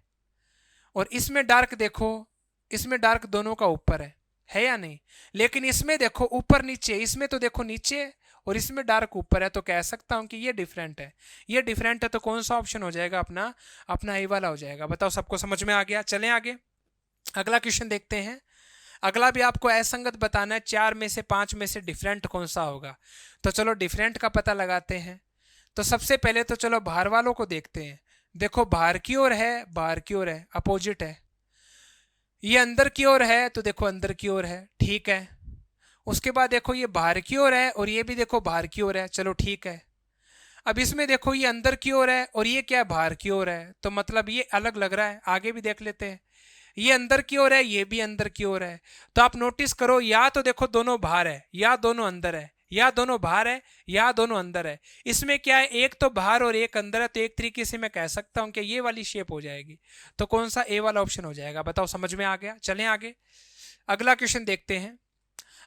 और इसमें डार्क देखो, इसमें डार्क दोनों का ऊपर है या नहीं। लेकिन इसमें देखो ऊपर नीचे, इसमें तो देखो नीचे और इसमें डार्क ऊपर है। तो कह सकता हूं कि ये डिफरेंट है, ये डिफरेंट है। तो कौन सा ऑप्शन हो जाएगा, अपना अपना ए वाला हो जाएगा। बताओ सबको समझ में आ गया। चलें आगे, अगला क्वेश्चन देखते हैं। अगला भी आपको असंगत बताना है, 4 में से 5 में से डिफरेंट कौन सा होगा। तो चलो डिफरेंट का पता लगाते हैं। तो सबसे पहले तो चलो बाहर वालों को देखते हैं। देखो बाहर की ओर है, बाहर की ओर है, अपोजिट है। ये अंदर की ओर है, तो देखो अंदर की ओर है, ठीक है। उसके बाद देखो ये बाहर की ओर है और ये भी देखो बाहर की ओर है, चलो ठीक है। अब इसमें देखो ये अंदर की ओर है और ये क्या है, बाहर की ओर है, तो मतलब ये अलग लग रहा है। आगे भी देख लेते हैं। ये अंदर की ओर है, ये भी अंदर की ओर है। तो आप नोटिस करो, या तो देखो दोनों बाहर है, या दोनों अंदर है, या दोनों बाहर है, या दोनों अंदर है। इसमें क्या है, एक तो बाहर और एक अंदर है, तो एक तरीके से मैं कह सकता हूं कि ये वाली शेप हो जाएगी। तो कौन सा, ए वाला ऑप्शन हो जाएगा। बताओ, समझ में आ गया। चलें आगे, अगला क्वेश्चन देखते हैं।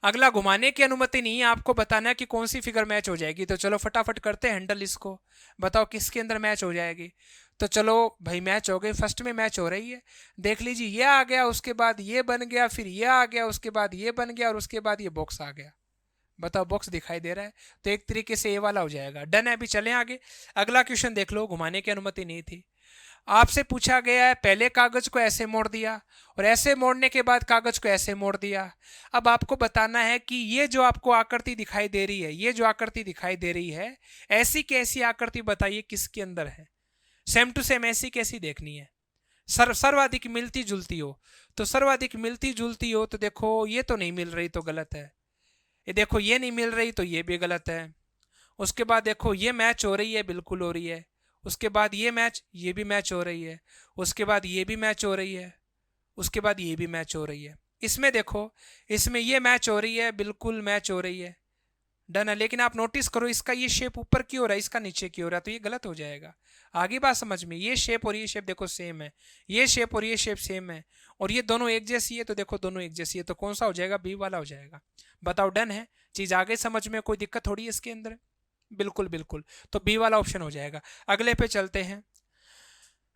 अगला, घुमाने की अनुमति नहीं है, आपको बताना है कि कौन सी फिगर मैच हो जाएगी। तो चलो फटाफट करते हैं हैंडल इसको। बताओ किसके अंदर मैच हो जाएगी। तो चलो भाई, मैच हो गई, फर्स्ट में मैच हो रही है। देख लीजिए, ये आ गया, उसके बाद ये बन गया, फिर ये आ गया, उसके बाद ये बन गया, और उसके बाद ये बॉक्स आ गया। बताओ, बॉक्स दिखाई दे रहा है। तो एक तरीके से ये वाला हो जाएगा। डन है। अभी चलें आगे, अगला क्वेश्चन देख लो। घुमाने की अनुमति नहीं थी, आपसे पूछा गया है, पहले कागज को ऐसे मोड़ दिया और ऐसे मोड़ने के बाद कागज को ऐसे मोड़ दिया। अब आपको बताना है कि ये जो आपको आकृति दिखाई दे रही है, ये जो आकृति दिखाई दे रही है, ऐसी कैसी आकृति बताइए किसके अंदर है। सेम टू सेम ऐसी कैसी देखनी है, सर्वाधिक मिलती जुलती हो। तो सर्वाधिक मिलती जुलती हो, तो देखो ये तो नहीं मिल रही, तो गलत है। ये देखो, ये नहीं मिल रही, तो ये भी गलत है। उसके बाद देखो, ये मैच हो रही है, बिल्कुल हो रही है। उसके बाद ये मैच, ये भी मैच हो रही है। उसके बाद ये भी मैच हो रही है। उसके बाद ये भी मैच हो रही है। इसमें देखो, इसमें ये मैच हो रही है, बिल्कुल मैच हो रही है। डन है। लेकिन आप नोटिस करो, इसका ये शेप ऊपर की हो रहा है, इसका नीचे की हो रहा है, तो ये गलत हो जाएगा। आगे बात समझ में, ये शेप और ये शेप देखो सेम है, ये शेप और ये शेप सेम है, और ये दोनों एक जैसी है, तो देखो दोनों एक जैसी है, तो कौन सा हो जाएगा, बी वाला हो जाएगा। बताओ, डन है। चीज आगे समझ में, कोई दिक्कत थोड़ी है इसके अंदर। बिल्कुल बिल्कुल, तो बी वाला ऑप्शन हो जाएगा। अगले पे चलते हैं।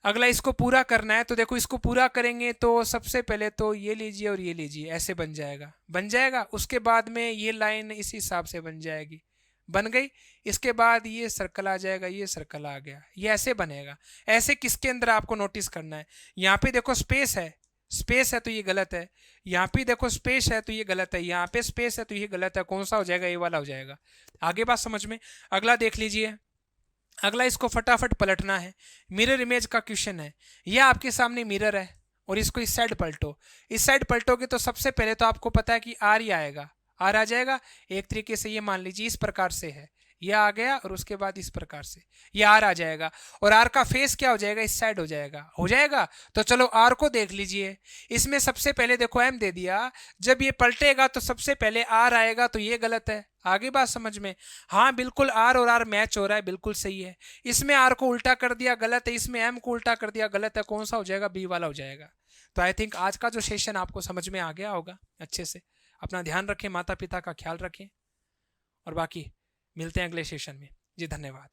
अगला, इसको पूरा करना है, तो देखो इसको पूरा करेंगे तो सबसे पहले तो ये लीजिए और ये लीजिए, ऐसे बन जाएगा, बन जाएगा। उसके बाद में ये लाइन इस हिसाब से बन जाएगी, बन गई। इसके बाद ये सर्कल आ जाएगा, ये सर्कल आ गया, ये ऐसे बनेगा। ऐसे किसके अंदर आपको नोटिस करना है, यहाँ पे देखो स्पेस है, स्पेस है तो ये गलत है। यहाँ पे देखो स्पेस है तो ये गलत है। यहाँ पे स्पेस है तो ये गलत है। कौन सा हो जाएगा, ये वाला हो जाएगा। आगे बात समझ में। अगला देख लीजिए, अगला इसको फटाफट पलटना है। मिरर इमेज का क्वेश्चन है। यह आपके सामने मिरर है और इसको इस साइड पलटो। इस साइड पलटोगे तो सबसे पहले तो आपको पता है कि आर ही आएगा, आर आ जाएगा। एक तरीके से ये मान लीजिए इस प्रकार से है, यह आ गया, और उसके बाद इस प्रकार से ये आर आ जाएगा, और आर का फेस क्या हो जाएगा, इस साइड हो जाएगा, हो जाएगा। तो चलो आर को देख लीजिए। इसमें सबसे पहले देखो एम दे दिया, जब ये पलटेगा तो सबसे पहले आर आएगा, तो ये गलत है। आगे बात समझ में। हाँ बिल्कुल, आर और आर मैच हो रहा है, बिल्कुल सही है। इसमें आर को उल्टा कर दिया, गलत है। इसमें एम को उल्टा कर दिया, गलत है। कौन सा हो जाएगा, बी वाला हो जाएगा। तो आई थिंक आज का जो सेशन आपको समझ में आ गया होगा अच्छे से। अपना ध्यान रखें, माता पिता का ख्याल रखें, और बाकी मिलते हैं अगले सेशन में। जी धन्यवाद।